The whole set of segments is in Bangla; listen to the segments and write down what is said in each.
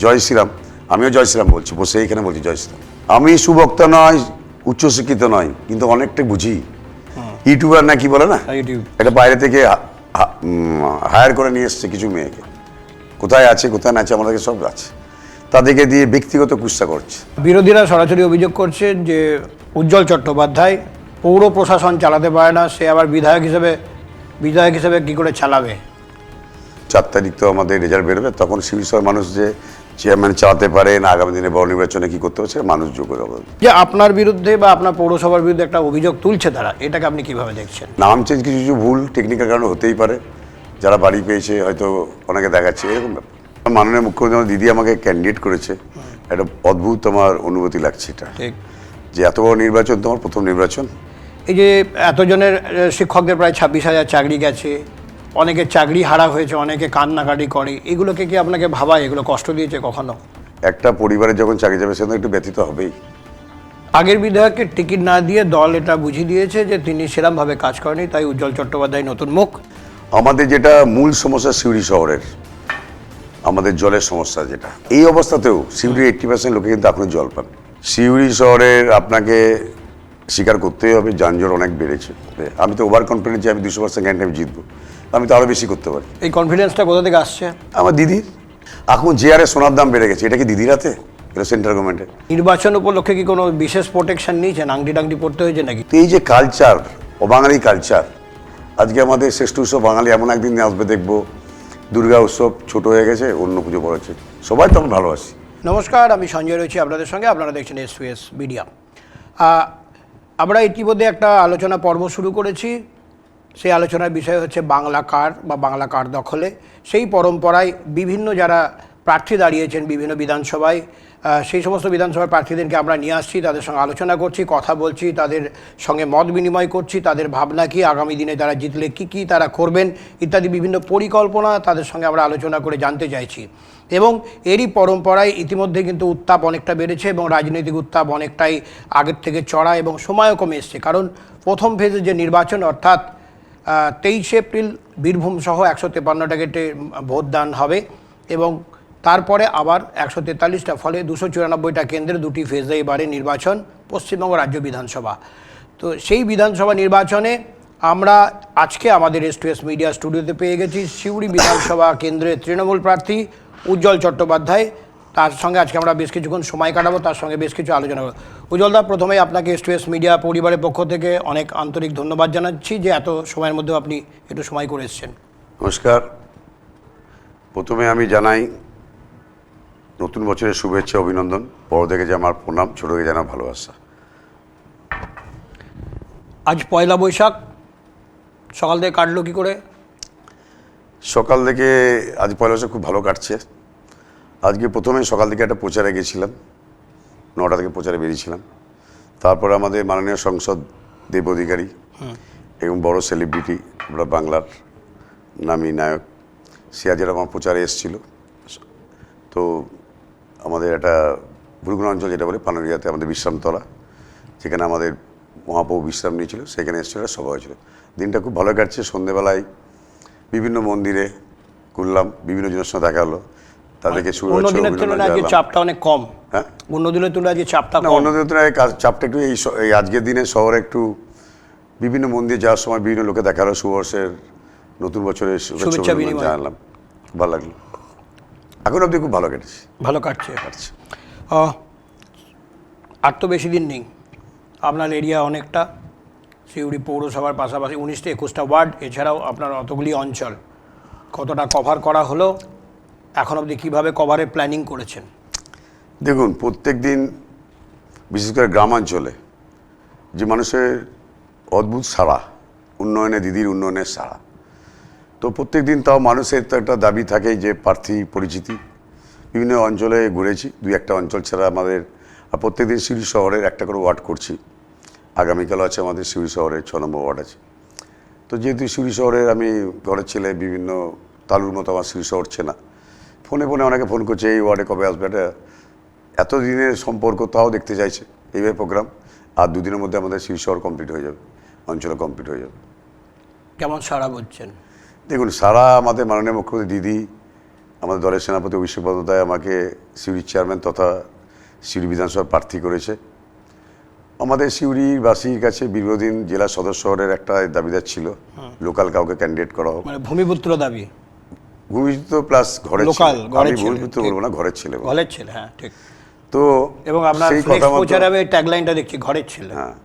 জয় শ্রীরাম। আমিও জয় শ্রীরাম বলছি, বসে এখানে বলছি জয় শ্রীরাম। আমি সুবক্তা নয়, উচ্চশিক্ষিত নয়, কিন্তু অনেকটা বুঝি। ইউটিউবার না কি বলে না, এটা বাইরে থেকে হায়ার করে নিয়ে এসছে কিছু মেয়েকে, কোথায় আছে কোথায় না আছে আমাদেরকে সব আছে, তাদেরকে দিয়ে ব্যক্তিগত কুৎসা করছে। বিরোধীরা সরাসরি অভিযোগ করছেন যে উজ্জ্বল চট্টোপাধ্যায় পৌর প্রশাসন চালাতে পারে না, সে আবার বিধায়ক হিসেবে কি করে চালাবে। 4 তারিখ তো আমাদের রেজাল্ট বেরোবে, তখন সিভিল সার্ভিস মানুষ যে চেয়ারম্যান চালাতে পারে না, আগামী দিনে বড় নির্বাচনে কি করতে পারছে মানুষ যোগ হবে। যে আপনার বিরুদ্ধে বা আপনার পৌরসভার বিরুদ্ধে একটা অভিযোগ তুলছে তারা, এটাকে আপনি কিভাবে দেখছেন? নাম চেঞ্জ কিছু কিছু ভুল টেকনিক্যাল কারণে হতেই পারে, যারা বাড়ি পেয়েছে হয়তো অনেকে দেখাচ্ছে এরকম ব্যাপার। মাননীয় মুখ্যমন্ত্রী আমার দিদি আমাকে ক্যান্ডিডেট করেছে, একটা অদ্ভুত আমার অনুভূতি লাগছে এটা, যে এত বড় নির্বাচন তোমার প্রথম নির্বাচন। এই যে এতজনের শিক্ষকদের প্রায় 26,000 চাকরি গেছে, অনেকের চাকরি হারা হয়েছে, অনেকে কান্নাকাটি করে, এগুলোকে কি আপনাকে ভাবায়, এগুলো কষ্ট দিয়েছে কখনো? একটা পরিবারে যখন চাকরি যাবে সেটা একটু ব্যথিত হবেই। আগের বিধায়ককে টিকিট না দিয়ে দল এটা বুঝিয়ে দিয়েছে যে তিনি সেরকমভাবে কাজ করেনি, তাই উজ্জ্বল চট্টোপাধ্যায় নতুন মুখ। আমাদের যেটা মূল সমস্যা সিউড়ি শহরের, আমাদের জলের সমস্যা, যেটা এই অবস্থাতেও সিউড়ির 80% লোকে কিন্তু এখনো জল পান। সিউড়ি শহরের আপনাকে স্বীকার করতেই হবে যানজট অনেক বেড়েছে। আমি তো ওভার কনফিডেন্স যে আমি 200% গ্যারান্টি আমি জিতবো, আমি তো আরও বেশি করতে পারি। এই কনফিডেন্সটা কোথা থেকে আসছে? আমার দিদির। এখন যে আরে সোনার দাম বেড়ে গেছে, এটা কি দিদির হাতে? এটা সেন্ট্রাল গভর্নমেন্টের। নির্বাচন উপলক্ষে কি কোনো বিশেষ প্রোটেকশন নিয়েছেন, আংটি টাংটি পড়তে হয়েছে নাকি? এই যে কালচার, অবাঙালি কালচার, আজকে আমাদের শ্রেষ্ঠ উৎসব বাঙালি এমন একদিন আসবে দেখবো দুর্গা উৎসব ছোট হয়ে গেছে, অন্য পুজো বড় হচ্ছে, সবাই তো আমরা ভালোবাসি। নমস্কার, আমি সঞ্জয় রয়েছি আপনাদের সঙ্গে, আপনারা দেখছেন SVS মিডিয়া। আমরা ইতিমধ্যে একটা আলোচনা পর্ব শুরু করেছি, সেই আলোচনার বিষয় হচ্ছে বাংলা কার্ড বা বাংলা কার্ড দখলে। সেই পরম্পরায় বিভিন্ন যারা প্রার্থী দাঁড়িয়েছেন বিভিন্ন বিধানসভায়, সেই সমস্ত বিধানসভার প্রার্থীদেরকে আমরা নিয়ে আসছি, তাদের সঙ্গে আলোচনা করছি, কথা বলছি, তাদের সঙ্গে মত বিনিময় করছি, তাদের ভাবনা কি, আগামী দিনে তারা জিতলে কি কি তারা করবেন ইত্যাদি বিভিন্ন পরিকল্পনা তাদের সঙ্গে আমরা আলোচনা করে জানতে চাইছি। এবং এরই পরম্পরায় ইতিমধ্যে কিন্তু উত্তাপ অনেকটা বেড়েছে এবং রাজনৈতিক উত্তাপ অনেকটাই আগের থেকে চড়া এবং সময়ও কমে এসছে। কারণ প্রথম ফেজে যে নির্বাচন, অর্থাৎ 23 এপ্রিল বীরভূম সহ 153টা গেটে ভোটদান হবে এবং তারপরে আবার 143টা, ফলে 294টা কেন্দ্রে 2টি ফেজে এবারে নির্বাচন পশ্চিমবঙ্গ রাজ্য বিধানসভা। তো সেই বিধানসভা নির্বাচনে আমরা আজকে আমাদের SVS মিডিয়া স্টুডিওতে পেয়ে গেছি সিউড়ি বিধানসভা কেন্দ্রের তৃণমূল প্রার্থী উজ্জ্বল চট্টোপাধ্যায়। তার সঙ্গে আজকে আমরা বেশ কিছুক্ষণ সময় কাটাবো, তার সঙ্গে বেশ কিছু আলোচনা করব। উজ্জ্বলদা, প্রথমেই আপনাকে SVS মিডিয়া পরিবারের পক্ষ থেকে অনেক আন্তরিক ধন্যবাদ জানাচ্ছি যে এত সময়ের মধ্যেও আপনি একটু সময় করে এসেছেন। নমস্কার। প্রথমে আমি জানাই নতুন বছরের শুভেচ্ছা, অভিনন্দন। বড় থেকে যে আমার প্রণাম, ছোটকে জানা ভালোবাসা। আজ পয়লা বৈশাখ, সকাল থেকে কাটলো কি করে? সকাল থেকে আজ পয়লা বৈশাখ খুব ভালো কাটছে। আজকে প্রথমে সকাল থেকে একটা প্রচারে গেছিলাম, 9টা থেকে প্রচারে বেরিয়েছিলাম। তারপরে আমাদের মাননীয় সংসদ দেব অধিকারী এবং বড় সেলিব্রিটি আমরা বাংলার নামী নায়ক সিয়াজের আমার প্রচারে এসেছিল। তো আমাদের একটা ভুরগুনা অঞ্চল যেটা বলে পানুরিয়াতে আমাদের বিশ্রামতলা, যেখানে আমাদের মহাপ্রভু বিশ্রাম নিয়েছিল, সেখানে এসেছিল, একটা সভা হয়েছিল। দিনটা খুব ভালো কাটছে। সন্ধ্যেবেলায় বিভিন্ন মন্দিরে ঘুরলাম, বিভিন্ন জনের সঙ্গে দেখা হলো, তাদেরকে চাপটা অনেক কম। হ্যাঁ, অন্য দিনের তুলনায় আজকে চাপটা কম। অন্য দিনের তুলনায় চাপটা একটু এই আজকের দিনে শহরে একটু বিভিন্ন মন্দিরে যাওয়ার সময় বিভিন্ন লোকে দেখা হলো, শুভবর্ষের নতুন বছরের শুভেচ্ছা জানালাম, ভালো লাগলো। এখন অবধি খুব ভালো কেটেছে। ভালো কাটছে। আর তো বেশি দিন নেই, আপনার এরিয়া অনেকটা, সিউড়ি পৌরসভার পাশাপাশি 19টা 21টা ওয়ার্ড, এছাড়াও আপনার অতগুলি অঞ্চল, কতটা কভার করা হলো এখন অবধি, কীভাবে কভারের প্ল্যানিং করেছেন? দেখুন, প্রত্যেক দিন বিশেষ করে গ্রামাঞ্চলে যে মানুষের অদ্ভুত সাড়া, উন্নয়নে দিদির উন্নয়নের সাড়া, তো প্রত্যেক দিন তাও মানুষের তো একটা দাবি থাকে যে প্রার্থী পরিচিতি। বিভিন্ন অঞ্চলে ঘুরেছি, 2-1টা অঞ্চল ছাড়া আমাদের, আর প্রত্যেক দিন সিউড়ি শহরের একটা করে ওয়ার্ড করছি। আগামীকালও আছে আমাদের সিউড়ি শহরের 6 নম্বর ওয়ার্ড আছে। তো যেহেতু সিউড়ি শহরের আমি ঘরের ছেলে, বিভিন্ন তালুর মতো আমার সিউড়ি শহর চেনা, ফোনে অনেকে ফোন করছে এই ওয়ার্ডে কবে আসবে, এটা এতদিনের সম্পর্ক, তাও দেখতে চাইছে এইভাবে প্রোগ্রাম। আর 2 দিনের মধ্যে আমাদের সিউড়ি শহর কমপ্লিট হয়ে যাবে, অঞ্চলে কমপ্লিট হয়ে যাবে। কেমন সাড়া বলছেন? দেখুন, সারা আমাদের মাননীয় মুখ্যমন্ত্রী দিদি আমাদের দলের সেনাপতি অভিষেক বন্দ্যোপাধ্যায় আমাকে সিউড়ির চেয়ারম্যান তথা সিউড়ি বিধানসভার প্রার্থী করেছে। আমাদের সিউড়িবাসীর কাছে দীর্ঘদিন জেলা সদর শহরের একটা দাবিদার ছিল লোকাল কাউকে ক্যান্ডিডেট করা হোক। মানে ভূমিপুত্র দাবি, ভূমিপুত্র প্লাস ঘরের লোকাল, ছেলে। ঘরের আমি ছেলে, ভূমিপুত্র বলবো না, ঘরের ছেলে বলবো। ঘরের ছেলে, হ্যাঁ ঠিক। তো এবং আপনার সেই ফ্লেক্স কথা মতো প্রচারে ট্যাগলাইনটা দেখছি ঘরের ছেলে। হ্যাঁ,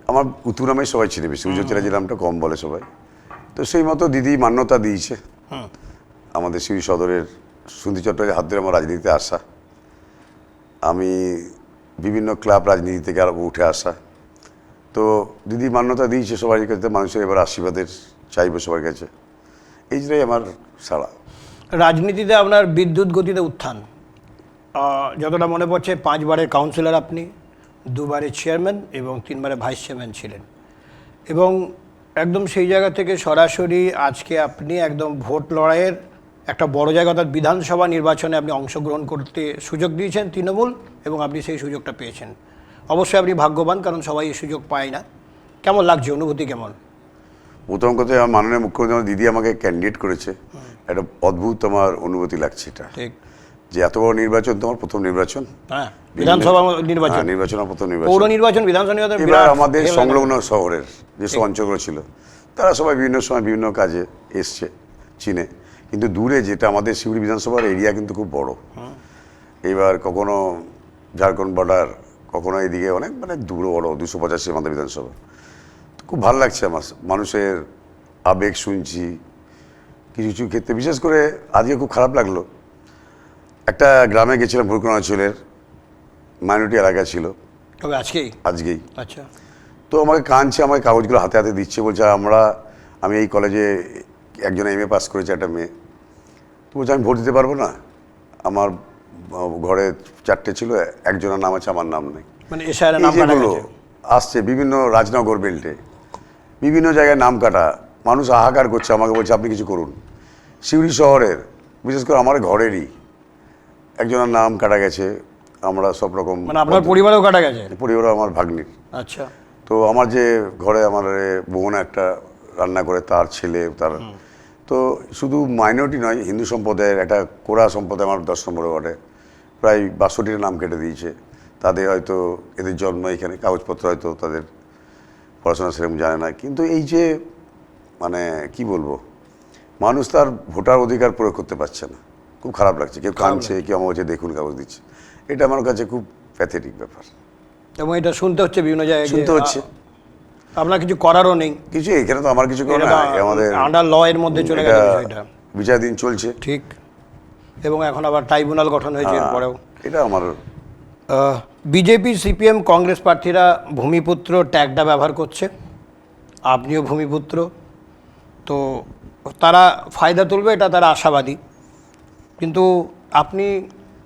আমার উত্তর নামে সবাই ছিল, বেশি উজ্জ্বল যে নামটা কম বলে সবাই। তো সেই মতো দিদি মান্যতা দিয়েছে আমাদের সিউড়ি সদরের সুনীতি চট্টোপাধ্যায়ের হাত ধরে আমার রাজনীতিতে আসা, আমি বিভিন্ন ক্লাব রাজনীতি থেকে আর উঠে আসা। তো দিদি মান্যতা দিয়েছে সবার কাছে, মানুষের এবার আশীর্বাদের চাইবে সবার কাছে, এই জন্যই আমার সাড়া। রাজনীতিতে আপনার বিদ্যুৎ গতিতে উত্থান, যতটা মনে পড়ছে 5 বারের কাউন্সিলর আপনি, 2 বারের চেয়ারম্যান এবং 3 বারের ভাইস চেয়ারম্যান ছিলেন, এবং একদম সেই জায়গা থেকে সরাসরি আজকে আপনি একদম ভোট লড়াইয়ের একটা বড় জায়গা অর্থাৎ বিধানসভা নির্বাচনে আপনি অংশগ্রহণ করতে সুযোগ দিয়েছেন তৃণমূল, এবং আপনি সেই সুযোগটা পেয়েছেন। অবশ্যই আপনি ভাগ্যবান, কারণ সবাই এই সুযোগ পায় না। কেমন লাগছে, অনুভূতি কেমন? প্রথম কথা, আমার মাননীয় মুখ্যমন্ত্রী আমার দিদি আমাকে ক্যান্ডিডেট করেছে, একটা অদ্ভুত আমার অনুভূতি লাগছে এটা, ঠিক যে এত বড় নির্বাচন তোমার প্রথম নির্বাচন। হ্যাঁ, বিধানসভা নির্বাচন, হ্যাঁ, নির্বাচন আমার প্রথম পৌর নির্বাচন। নির্বাচন, বিধানসভা নির্বাচন। এবার বিরাট আমাদের ঘের সংলগ্ন শহরের যেসব অঞ্চলগুলো ছিল তারা সবাই বিভিন্ন সময় বিভিন্ন কাজে এসছে চীনে, কিন্তু দূরে যেটা আমাদের সিউড়ি বিধানসভার এরিয়া কিন্তু খুব বড়। এবার কখনো ঝাড়খণ্ড বর্ডার, কখনো এদিকে অনেক মানে দূর বড় 285 আমাদের বিধানসভা। খুব ভালো লাগছে আমার, মানুষের আবেগ শুনছি কিছু কিছু ক্ষেত্রে। বিশেষ করে আজকে খুব খারাপ লাগলো, একটা গ্রামে গেছিলাম, ভুরকুনা অঞ্চলের মাইনরিটি এলাকা ছিল, তবে আজকেই আজকেই। আচ্ছা, তো আমাকে কাঁদছে, আমাকে কাগজগুলো হাতে হাতে দিচ্ছে, বলছে আমি এই কলেজে একজন MA পাস করেছে একটা মেয়ে, তো বলছে আমি ভোট দিতে পারবো না, আমার ঘরে 4টে ছিল, একজনের নাম আছে আমার নাম নেই। মানে এসআইয়ের নাম কাটা যেগুলো গেছে। আসছে বিভিন্ন রাজনগর বেল্টে, বিভিন্ন জায়গায় নাম কাটা, মানুষ হাহাকার করছে, আমাকে বলছে আপনি কিছু করুন। সিউড়ি শহরের বিশেষ করে আমার ঘরেরই একজনের নাম কাটা গেছে। আমরা সব রকম, মানে আপনার পরিবারেও কাটা গেছে? পরিবার আমার ভাগ্নির। আচ্ছা, তো আমার যে ঘরে আমার বোন একটা রান্না করে, তার ছেলে, তার তো শুধু মাইনরিটি নয়, হিন্দু সম্প্রদায়ের একটা কোরা সম্প্রদায় আমার 10 নম্বরে ওয়ার্ডে প্রায় 62টা নাম কেটে দিয়েছে। তাদের হয়তো এদের জন্ম এখানে, কাগজপত্র হয়তো তাদের পড়াশোনা সেরকম জানে না, কিন্তু এই যে মানে কি বলবো, মানুষ তার ভোটার অধিকার প্রয়োগ করতে পারছে না, খুব খারাপ লাগছে। কেউ কাঁদছে, কেউ আমার কাছে দেখুন কাগজ দিচ্ছে, এটা আমার কাছে খুব প্যাথেটিক ব্যাপার। এবং এটা শুনতে হচ্ছে বিভিন্ন জায়গায়, শুনতে হচ্ছে, আপনার কিছু করারও নেই কিছু এখানে তো আমার কিছু করে না, আমাদের আন্ডার ল এর মধ্যে চলে গেছে বিষয়টা। বিচারাধীন চলছে, ঠিক, এবং এখন আবার ট্রাইব্যুনাল গঠন হয়েছে এরপরেও। এটা আমার বিজেপি, সিপিএম, কংগ্রেস প্রার্থীরা ভূমিপুত্র ট্যাগটা ব্যবহার করছে, আপনিও ভূমিপুত্র, তো তারা ফায়দা তুলবে এটা তারা আশাবাদী। কিন্তু আপনি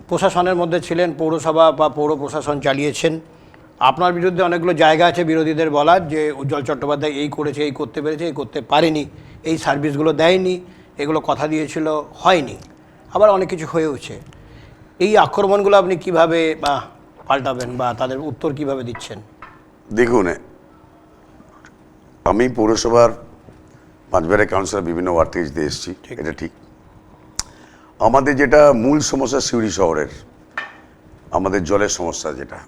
প্রশাসনের মধ্যে ছিলেন, পৌরসভা বা পৌর প্রশাসন চালিয়েছেন, আপনার বিরুদ্ধে অনেকগুলো জায়গা আছে বিরোধীদের বলার, যে উজ্জ্বল চট্টোপাধ্যায় এই করেছে, এই করতে পেরেছে, এই করতে পারেনি, এই সার্ভিসগুলো দেয়নি, এগুলো কথা দিয়েছিল হয়নি, আবার অনেক কিছু হয়েওছে। এই আক্রমণগুলো আপনি কিভাবে বা পাল্টাবেন, বা তাদের উত্তর কিভাবে দিচ্ছেন? দেখুন, আমি পৌরসভার 5 বারের কাউন্সিলর, বিভিন্ন ওয়ার্ড থেকে জিতে এসেছি, এটা ঠিক। আমাদের যেটা মূল সমস্যা সিউড়ি শহরের, আমাদের জলের সমস্যা, যেটা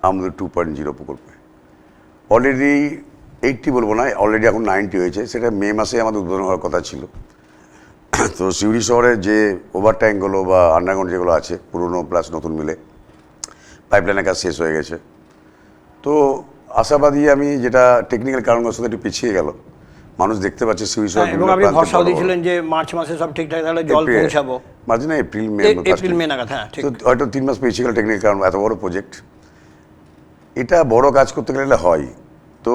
আমাদের 2.0 প্রকল্পে অলরেডি 80 বলবো না, অলরেডি এখন 90 হয়েছে, সেটা মে মাসে আমাদের উদ্বোধন হওয়ার কথা ছিল। তো সিউড়ি শহরের যে ওভার ট্যাঙ্কগুলো বা আন্ডারগ্রাউন্ড যেগুলো আছে, পুরনো প্লাস নতুন মিলে পাইপলাইনের কাজ শেষ হয়ে গেছে। তো আশাবাদী আমি, যেটা টেকনিক্যাল কারণের সাথে একটু পিছিয়ে গেল, মানুষ দেখতে পাচ্ছে সিউড়ি শহর। এবং আপনি ভরসাও দিয়েছিলেন যে মার্চ মাসে সব ঠিকঠাক তাহলে জল পৌঁছাবো, মার্চ না এপ্রিল মে নাগাদ। হ্যাঁ ঠিক, তো হয়তো 3 মাস পেয়েছিল টেকনিক্যাল কারণ, এত বড় প্রজেক্ট, এটা বড় কাজ করতে গেলে হয়। তো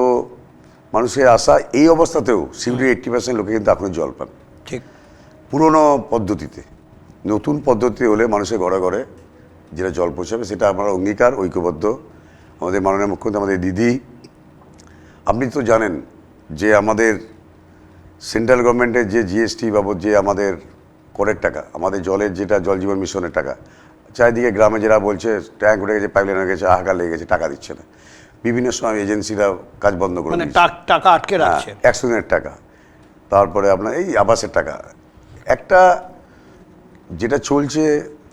মানুষের আশা, এই অবস্থাতেও সিউড়ির 80% লোকে কিন্তু এখনই জল পান ঠিক পুরনো পদ্ধতিতে। নতুন পদ্ধতি হলে মানুষের ঘরে ঘরে যেটা জল পৌঁছাবে, সেটা আমরা অঙ্গীকার, ঐক্যবদ্ধ। আমাদের মাননীয় মুখ্যমন্ত্রী, আমাদের দিদি, আপনি তো জানেন যে আমাদের সেন্ট্রাল গভর্নমেন্টের যে GST বাবদ যে আমাদের করের টাকা, আমাদের জলের যেটা জল জীবন মিশনের টাকা, চারিদিকে গ্রামে যারা বলছে ট্যাঙ্ক উঠে গেছে, পাইপলাইন হয়ে গেছে, হাহাকার লেগে গেছে, টাকা দিচ্ছে না, বিভিন্ন সময় এজেন্সিরা কাজ বন্ধ করে মানে দিচ্ছে, টাকা আটকে রাখছে। 100 দিনের টাকা, তারপরে আপনার এই আবাসের টাকা। একটা যেটা চলছে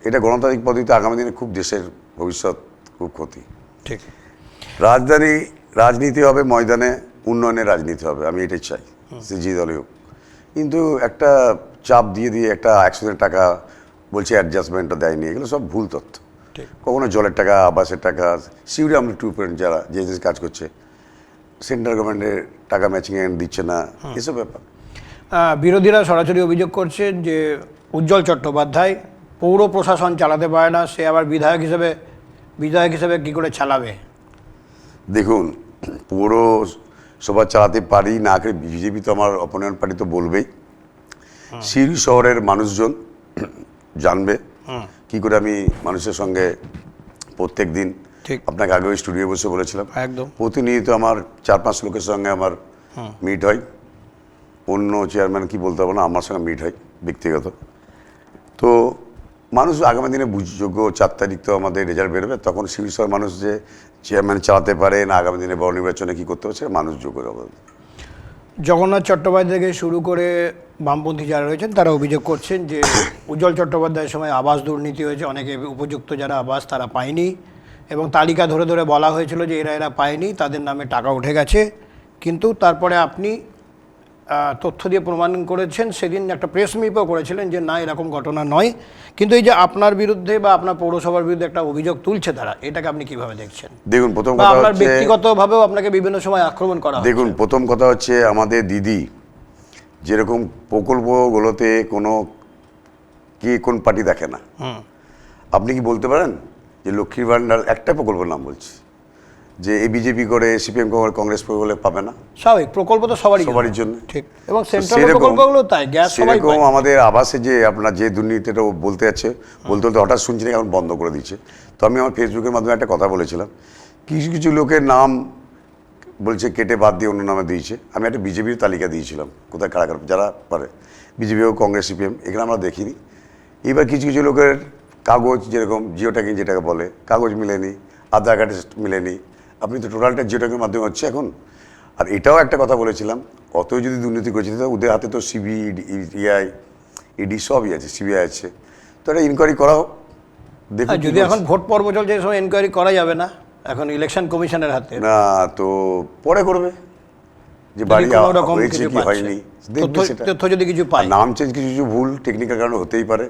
এটা গণতান্ত্রিক পদ্ধতিতে আগামী দিনে খুব দেশের ভবিষ্যৎ খুব ক্ষতি। ঠিক। রাজনীতি হবে ময়দানে, উন্নয়নের রাজনীতি হবে, আমি এটাই চাই, সে যে দলই হোক। কিন্তু একটা চাপ দিয়ে একটা 100 টাকা বলছে অ্যাডজাস্টমেন্টটা দেয়নি, এগুলো সব ভুল তথ্য। কখনো জলের টাকা, আবাসের টাকা, সিউরি আমরা 2% যারা যে কাজ করছে, সেন্ট্রাল গভর্নমেন্টের টাকা ম্যাচিং দিচ্ছে না, এসব ব্যাপার। বিরোধীরা সরাসরি অভিযোগ করছেন যে উজ্জ্বল চট্টোপাধ্যায় পৌর প্রশাসন চালাতে পারে না, সে আবার বিধায়ক হিসেবে কি করে চালাবে? দেখুন, পৌরসভা চালাতে পারি না করে বিজেপি তো আমার অপোনেন্ট পার্টি তো বলবেই। সিউড়ি শহরের মানুষজন জানবে কি করে আমি মানুষের সঙ্গে প্রত্যেক দিন, আপনাকে আগে ওই স্টুডিও বসে বলেছিলাম, একদম প্রতিনিয়ত আমার 4-5 লোকের সঙ্গে আমার মিট হয়। অন্য চেয়ারম্যান কি বলতে পারবো না, আমার সঙ্গে মিট হয় ব্যক্তিগত। তো মানুষ আগামী দিনে যোগ্য 4 তারিখ তো আমাদের রেজাল্ট বেরোবে, তখন সিউড়ি শহর মানুষ যে চেয়ারম্যান চালাতে পারে না, আগামী দিনে বড় নির্বাচনে কী করতে হচ্ছে মানুষ যোগ্য হবে। জগন্নাথ চট্টোপাধ্যায় থেকে শুরু করে বামপন্থী যারা রয়েছেন তারা অভিযোগ করছেন যে উজ্জ্বল চট্টোপাধ্যায়ের সময় আবাস দুর্নীতি হয়েছে, অনেকে উপযুক্ত যারা আবাস তারা পায়নি, এবং তালিকা ধরে ধরে বলা হয়েছিল যে এরা পায়নি, তাদের নামে টাকা উঠে গেছে। কিন্তু তারপরে আপনি তথ্য দিয়ে প্রমাণ করেছেন, সেদিন একটা প্রেস মিটও করেছিলেন যে না এরকম ঘটনা নয়। কিন্তু এই যে আপনার বিরুদ্ধে বা আপনার পৌরসভার বিরুদ্ধে একটা অভিযোগ তুলছে তারা, এটাকে আপনি কিভাবে দেখছেন? দেখুন, প্রথম কথা আপনার হচ্ছে ব্যক্তিগতভাবেও আপনাকে বিভিন্ন সময় আক্রমণ করা হয়। দেখুন, প্রথম কথা হচ্ছে আমাদের দিদি যেরকম প্রকল্পগুলোতে কোন পার্টি দেখে না। আপনি কি বলতে পারেন যে লক্ষ্মীর ভান্ডার একটা প্রকল্পের নাম বলছি যে এই বিজেপি করে, সিপিএম করে, কংগ্রেস করে পাবে না? স্বাভাবিক, প্রকল্প তো সবারই জন্য। ঠিক। এবং সেন্ট্রাল প্রকল্পগুলো তাই, গ্যাস সবাই পায়। সেরকম আমাদের আবাসে যে আপনার যে দুর্নীতিটা বলতে বলতে হঠাৎ শুনছি না এখন বন্ধ করে দিচ্ছে। তো আমি আমার ফেসবুকের মাধ্যমে একটা কথা বলেছিলাম, কিছু কিছু লোকের নাম বলছে কেটে বাদ দিয়ে অন্য নামে দিয়েছে। আমি একটা বিজেপির তালিকা দিয়েছিলাম কোথায় কারা কারা যারা পারে, বিজেপি হোক, কংগ্রেস, সিপিএম, এখানে আমরা দেখিনি। এবার কিছু কিছু লোকের কাগজ, যেরকম জিও ট্যাগিং যেটাকে বলে, কাগজ মিলেনি, আধার কার্ডে মিলেনি। আপনি তো টোটালটা জিও ট্যাগের মাধ্যমে হচ্ছে এখন। আর এটাও একটা কথা বলেছিলাম, অতই যদি দুর্নীতি করেছে তো ওদের হাতে তো সিবিআই, ইডি সবই আছে, সিবিআই আছে, তো এটা ইনকোয়ারি করা হোক। দেখুন, যদি এখন ভোট পর্ব চলছে, সময় ইনকোয়ারি করা যাবে না, এখন ইলেকশন কমিশনের হাতে না, তো পরে করবে যে বাড়ি হয়েছে কি হয়নি, তথ্য যদি কিছু পায়। নাম চেঞ্জ কিছু কিছু ভুল টেকনিক্যাল কারণে হতেই পারে,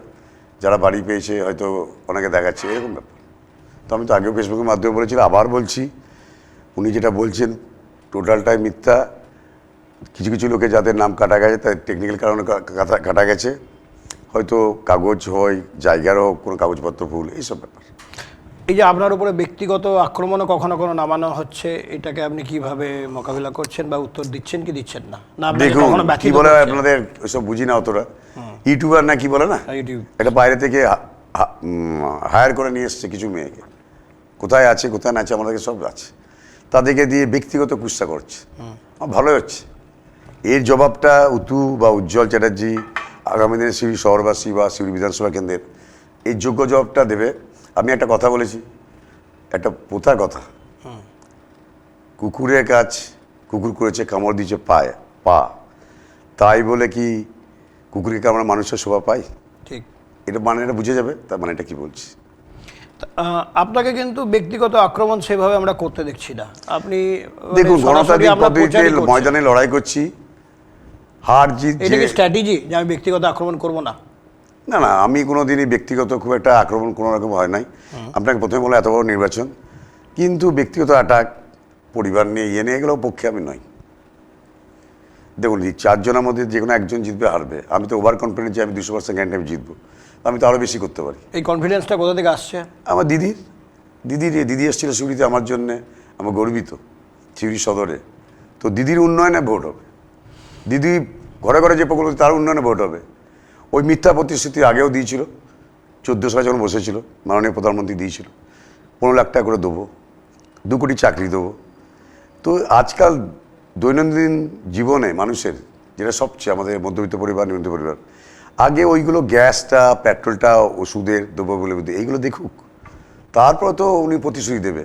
যারা বাড়ি পেয়েছে হয়তো অনেকে দেখাচ্ছে, এরকম ব্যাপার। তো আমি তো আগেও ফেসবুকের মাধ্যমে বলেছিলাম, আবার বলছি, উনি যেটা বলছেন টোটালটাই মিথ্যা। কিছু কিছু লোকে যাদের নাম কাটা গেছে তাদের টেকনিক্যাল কারণে কাটা গেছে, হয়তো কাগজ হয়, জায়গার হোক, কোনো কাগজপত্র ভুল, এইসব ব্যাপার। এই যে আপনার উপরে ব্যক্তিগত আক্রমণও কখনো কোনো নামানো হচ্ছে, এটাকে আপনি কিভাবে মোকাবিলা করছেন বা উত্তর দিচ্ছেন কি দিচ্ছেন না? দেখুন, কি বলে আপনাদের ওইসব বুঝি না অতটা, ইউটিউবার না কি বলে না, এটা বাইরে থেকে হায়ার করে নিয়ে এসছে কিছু মেয়েকে, কোথায় আছে কোথায় না আছে আমাদেরকে সব আছে, তাদেরকে দিয়ে ব্যক্তিগত কুৎসা করছে। ভালোই হচ্ছে। এর জবাবটা উতু বা উজ্জ্বল চ্যাটার্জি আগামী দিনে সিউড়ি শহরবাসী বা সিউড়ি বিধানসভা কেন্দ্রের এই যোগ্য জবাবটা দেবে। আমি একটা কথা বলেছি, একটা প্রথার কথা, কুকুরের কাজ কুকুর করেছে, কামড় দিয়েছে পা, তাই বলে কি কুকুরকে কামড়ে মানুষের শোভা পায়? ঠিক। এটা এটা বুঝে যাবে, তার মানে এটা কি বলছি। আপনাকে কিন্তু ব্যক্তিগত আক্রমণ সেভাবে আমরা করতে দেখছি না। আপনি দেখুন, গণতান্ত্রিক পদ্ধতিতে ময়দানে লড়াই করছি, হার জিত, এটা কি স্ট্র্যাটেজি যে আমি ব্যক্তিগত আক্রমণ করব না? না না, আমি কোনোদিনই ব্যক্তিগত খুব একটা আক্রমণ কোনো রকম হয় নাই। আপনাকে প্রথমে বলে এত বড় নির্বাচন, কিন্তু ব্যক্তিগত অ্যাটাক, পরিবার নিয়ে নিয়ে এগুলো পক্ষে আমি নই। দেখুন, এই 4 জনের মধ্যে যে কোনো একজন জিতবে হারবে, আমি তো ওভার কনফিডেন্ট যে আমি 200% গ্যারান্টি আমি জিতবো, আমি তো আরও বেশি করতে পারি। এই কনফিডেন্সটা কোথা থেকে আসছে? আমার দিদি এসেছিল সিউড়িতে আমার জন্যে, আমি গর্বিত সিউড়ি সদরে। তো দিদির উন্নয়নে ভোট হবে, দিদি ঘরে ঘরে যে প্রকল্প তার উন্নয়নে ভোট হবে। ওই মিথ্যা প্রতিশ্রুতি আগেও দিয়েছিল, 14 সালে যখন বসেছিল মাননীয় প্রধানমন্ত্রী দিয়েছিল 15 লাখ টাকা করে দেবো, 2 কোটি চাকরি দেবো। তো আজকাল দৈনন্দিন জীবনে মানুষের যেটা সবচেয়ে আমাদের মধ্যবিত্ত পরিবার, নিম্নবিত্ত পরিবার, আগে ওইগুলো গ্যাসটা, পেট্রোলটা, ওষুধের দ্রব্যগুলো এইগুলো দেখুক, তারপর তো উনি প্রতিশ্রুতি দেবে।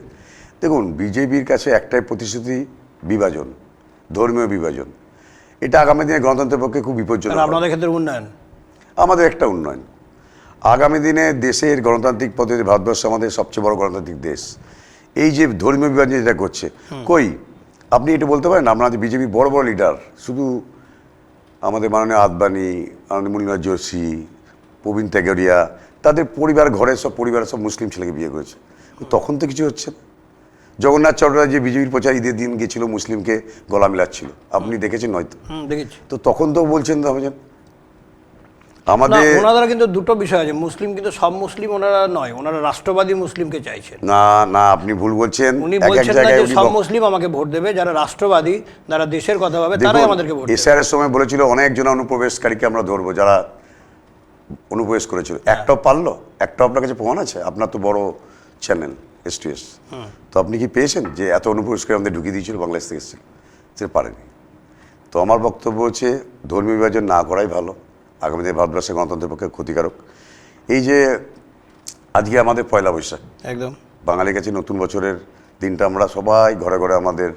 দেখুন, বিজেপির কাছে একটাই প্রতিশ্রুতি, বিভাজন, ধর্মীয় বিভাজন। এটা আগামী দিনে গণতন্ত্রের পক্ষে খুব বিপজ্জনক। আপনাদের ক্ষেত্রে উন্নয়ন, আমাদের একটা উন্নয়ন। আগামী দিনে দেশের গণতান্ত্রিক পদ্ধতি, ভারতবর্ষ আমাদের সবচেয়ে বড় গণতান্ত্রিক দেশ, এই যে ধর্মীয় বিভাজন যেটা করছে, কই আপনি এটা বলতে পারেন আপনাদের বিজেপি বড় বড় লিডার, শুধু আমাদের মাননীয় আদবানি, আমাদের মনিরাজ যোশী, প্রবীণ তেগরিয়া, তাদের পরিবার পরিবারের সব মুসলিম ছেলেকে বিয়ে করেছে, তখন তো কিছু হচ্ছে না। জগন্নাথ চট্টোপাধ্যায় যে বিজেপির প্রচার ঈদের দিন গেছিল, মুসলিমকে গলা মিলাচ্ছিল, আপনি দেখেছেন নয়তো? দেখেছি। তো তখন তো বলছেন তো ভাবছেন না, আমাদের ওনারা কিন্তু দুটো বিষয় আছে, মুসলিম কিন্তু সব মুসলিম ওনারা নয়, ওনারা রাষ্ট্রবাদী মুসলিমকে চাইছেন। না না, আপনি ভুল বলছেন। উনি এক এক বলছেন না জায়গায় যে উনি সব মুসলিম আমাকে ভোট দেবে, যারা রাষ্ট্রবাদী, যারা দেশের কথা ভাবে, তারাই আমাদেরকে ভোট দেবে। এসআর এর সময় বলেছিল অনেকজন অনুপ্রবেশকারীকে আমরা ধরবো, যারা অনুপ্রবেশ করেছিল, একটাও পারলো? একটাও আপনার কাছে প্রমাণ আছে? আপনার তো বড় চ্যানেল STS, তো আপনি কি পেয়েছেন যে এত অনুপ্রবেশকারী আমাদের ঢুকিয়ে দিয়েছিল, বাংলাদেশ থেকে এসেছিল? সেটা পারেনি। তো আমার বক্তব্য হচ্ছে ধর্মীয় বিভাজন না করাই ভালো, আগামী দিনে ভারতবর্ষের গণতন্ত্রের পক্ষে ক্ষতিকারক। এই যে আজকে আমাদের পয়লা বৈশাখ, একদম বাঙালির কাছে নতুন বছরের দিনটা, আমরা সবাই ঘরে ঘরে আমাদের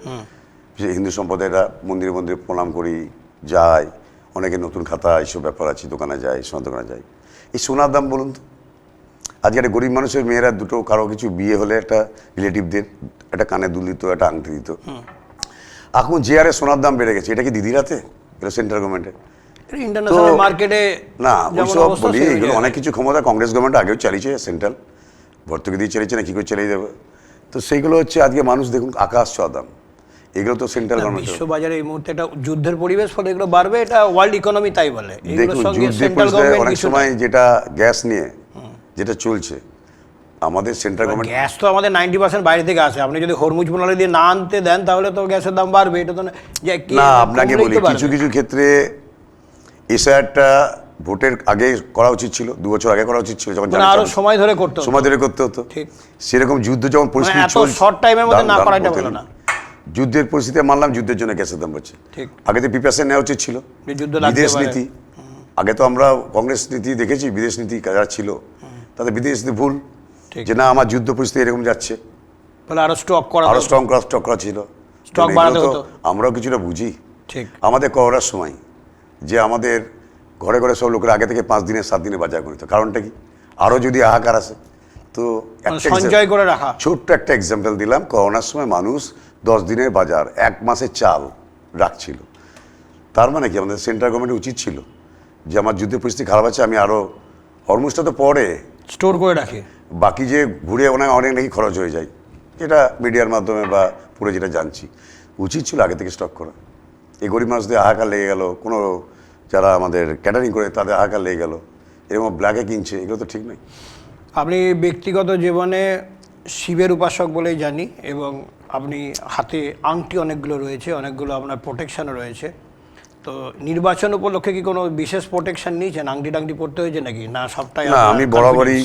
হিন্দু সম্প্রদায়রা মন্দিরে মন্দিরে প্রণাম করি, যাই, অনেকে নতুন খাতা এইসব ব্যাপার আছে, দোকানে যায়, সোনার দোকানে যায়। এই সোনার দাম বলুন তো, আজকে একটা গরিব মানুষের মেয়েরা দুটো কারো কিছু বিয়ে হলে একটা রিলেটিভদের একটা কানে দুল দিত, একটা আংটি দিত। এখন যে হারে সোনার দাম বেড়ে গেছে, এটা কি দিদির হাতে? এটা সেন্ট্রাল গভর্নমেন্টের? ইন্টারন্যাশনাল মার্কেটে না, যেমন ওইসব অবস্থা, বলি, সেই এগুলো অনুযায়ী। অনেক কিছু ক্ষমতা কংগ্রেস গভর্নমেন্ট আগেও চালিয়েছে, সেন্ট্রাল ভর্তুকি দিয়ে চালিয়েছে না, কী করে চালিয়ে দেবে? তো সেইগুলো হচ্ছে আজকে মানুষ দেখুন আকাশ ছোঁয়া দাম, এগুলো তো সেন্ট্রাল গভর্নমেন্ট। বিশ্ববাজারে এই মুহূর্তে একটা যুদ্ধের পরিবেশ, ফলে এগুলো বাড়বে, এটা ওয়ার্ল্ড ইকোনমি তাই বলে। এগুলোর দেখুন সঙ্গে যুদ্ধের সেন্ট্রাল পরিস্থিতি গভর্নমেন্ট অনেক কিছু সময় যেটা গ্যাস নিয়ে যেটা চলছে, আমাদের সেন্ট্রাল গভর্নমেন্ট, গ্যাস তো আমাদের 90% বাইরে থেকে আসে। আপনি যদি হরমুজ প্রণালী দিয়ে না আনতে দেন, তাহলে তো গ্যাসের দাম বাড়বে। এটা তো না, আপনাকে বলি কিছু কিছু ক্ষেত্রে এসআইআরটা ভোটের আগে করা উচিত ছিল, 2 বছর আগে করা উচিত ছিল, যখন আরো সময় ধরে করতে হতো। সময় ধরে করতে হতো। ঠিক। সেরকম যুদ্ধ যখন পরিস্থিতি এত শর্ট টাইমের মধ্যে না করাটা বলতে ভালো না। যুদ্ধের পরিস্থিতি মানলাম, যুদ্ধের জন্য গ্যাসের দাম বাড়ছে, ঠিক। আগে তো প্রিপারেশন নেওয়া উচিত ছিল। যে যুদ্ধ লাগতে বিদেশ পারে। নীতি, আগে তো আমরা কংগ্রেস নীতি দেখেছি, বিদেশ নীতি যারা ছিল তাদের বিদেশ নীতি ভুল, ঠিক। যে না আমার যুদ্ধ পরিস্থিতি এরকম যাচ্ছে, বলে আরো স্টক করা, আরো স্টক করা ছিল, স্টক এগুলো বাড়াতে তো হতো। আমরাও কিছুটা বুঝি। ঠিক। আমাদের করার সময় যে আমাদের ঘরে ঘরে সব লোকের আগে থেকে 5 দিনের 7 দিনের বাজার করে, কারণটা কি? আরও যদি হাহাকার আসে তো সঞ্চয় করে রাখা। ছোট্ট একটা এক্সাম্পল দিলাম, করোনার সময় মানুষ 10 দিনের বাজার, 1 মাসের চাল রাখছিল। তার মানে কি আমাদের সেন্ট্রাল গভর্নমেন্টের উচিত ছিল যে আমার যুদ্ধের পরিস্থিতি খারাপ আছে, আমি আরও হরমুজটা তো পরে স্টোর করে রাখি, বাকি যে ঘুরে অনেক নাকি খরচ হয়ে যায়, এটা মিডিয়ার মাধ্যমে বা পুরো যেটা জানছি, উচিত ছিল আগে থেকে স্টক করা। এই গরিব মানুষদের হাহাকার লেগে গেল, কোনো যারা আমাদের ক্যাটারিং করে তাদের হাহাকার লেগে গেল, এরকম ব্ল্যাকে কিনছে, এগুলো তো ঠিক নয়। আপনি ব্যক্তিগত জীবনে শিবের উপাসক বলেই জানি, এবং আপনি হাতে আংটি অনেকগুলো রয়েছে, অনেকগুলো আপনার প্রোটেকশানও রয়েছে। তো নির্বাচন উপলক্ষে কি কোনো বিশেষ প্রোটেকশন নিয়েছেন? আংটি টাংটি পড়তে হয়েছে নাকি? না সবটাই না, আমি বরাবরই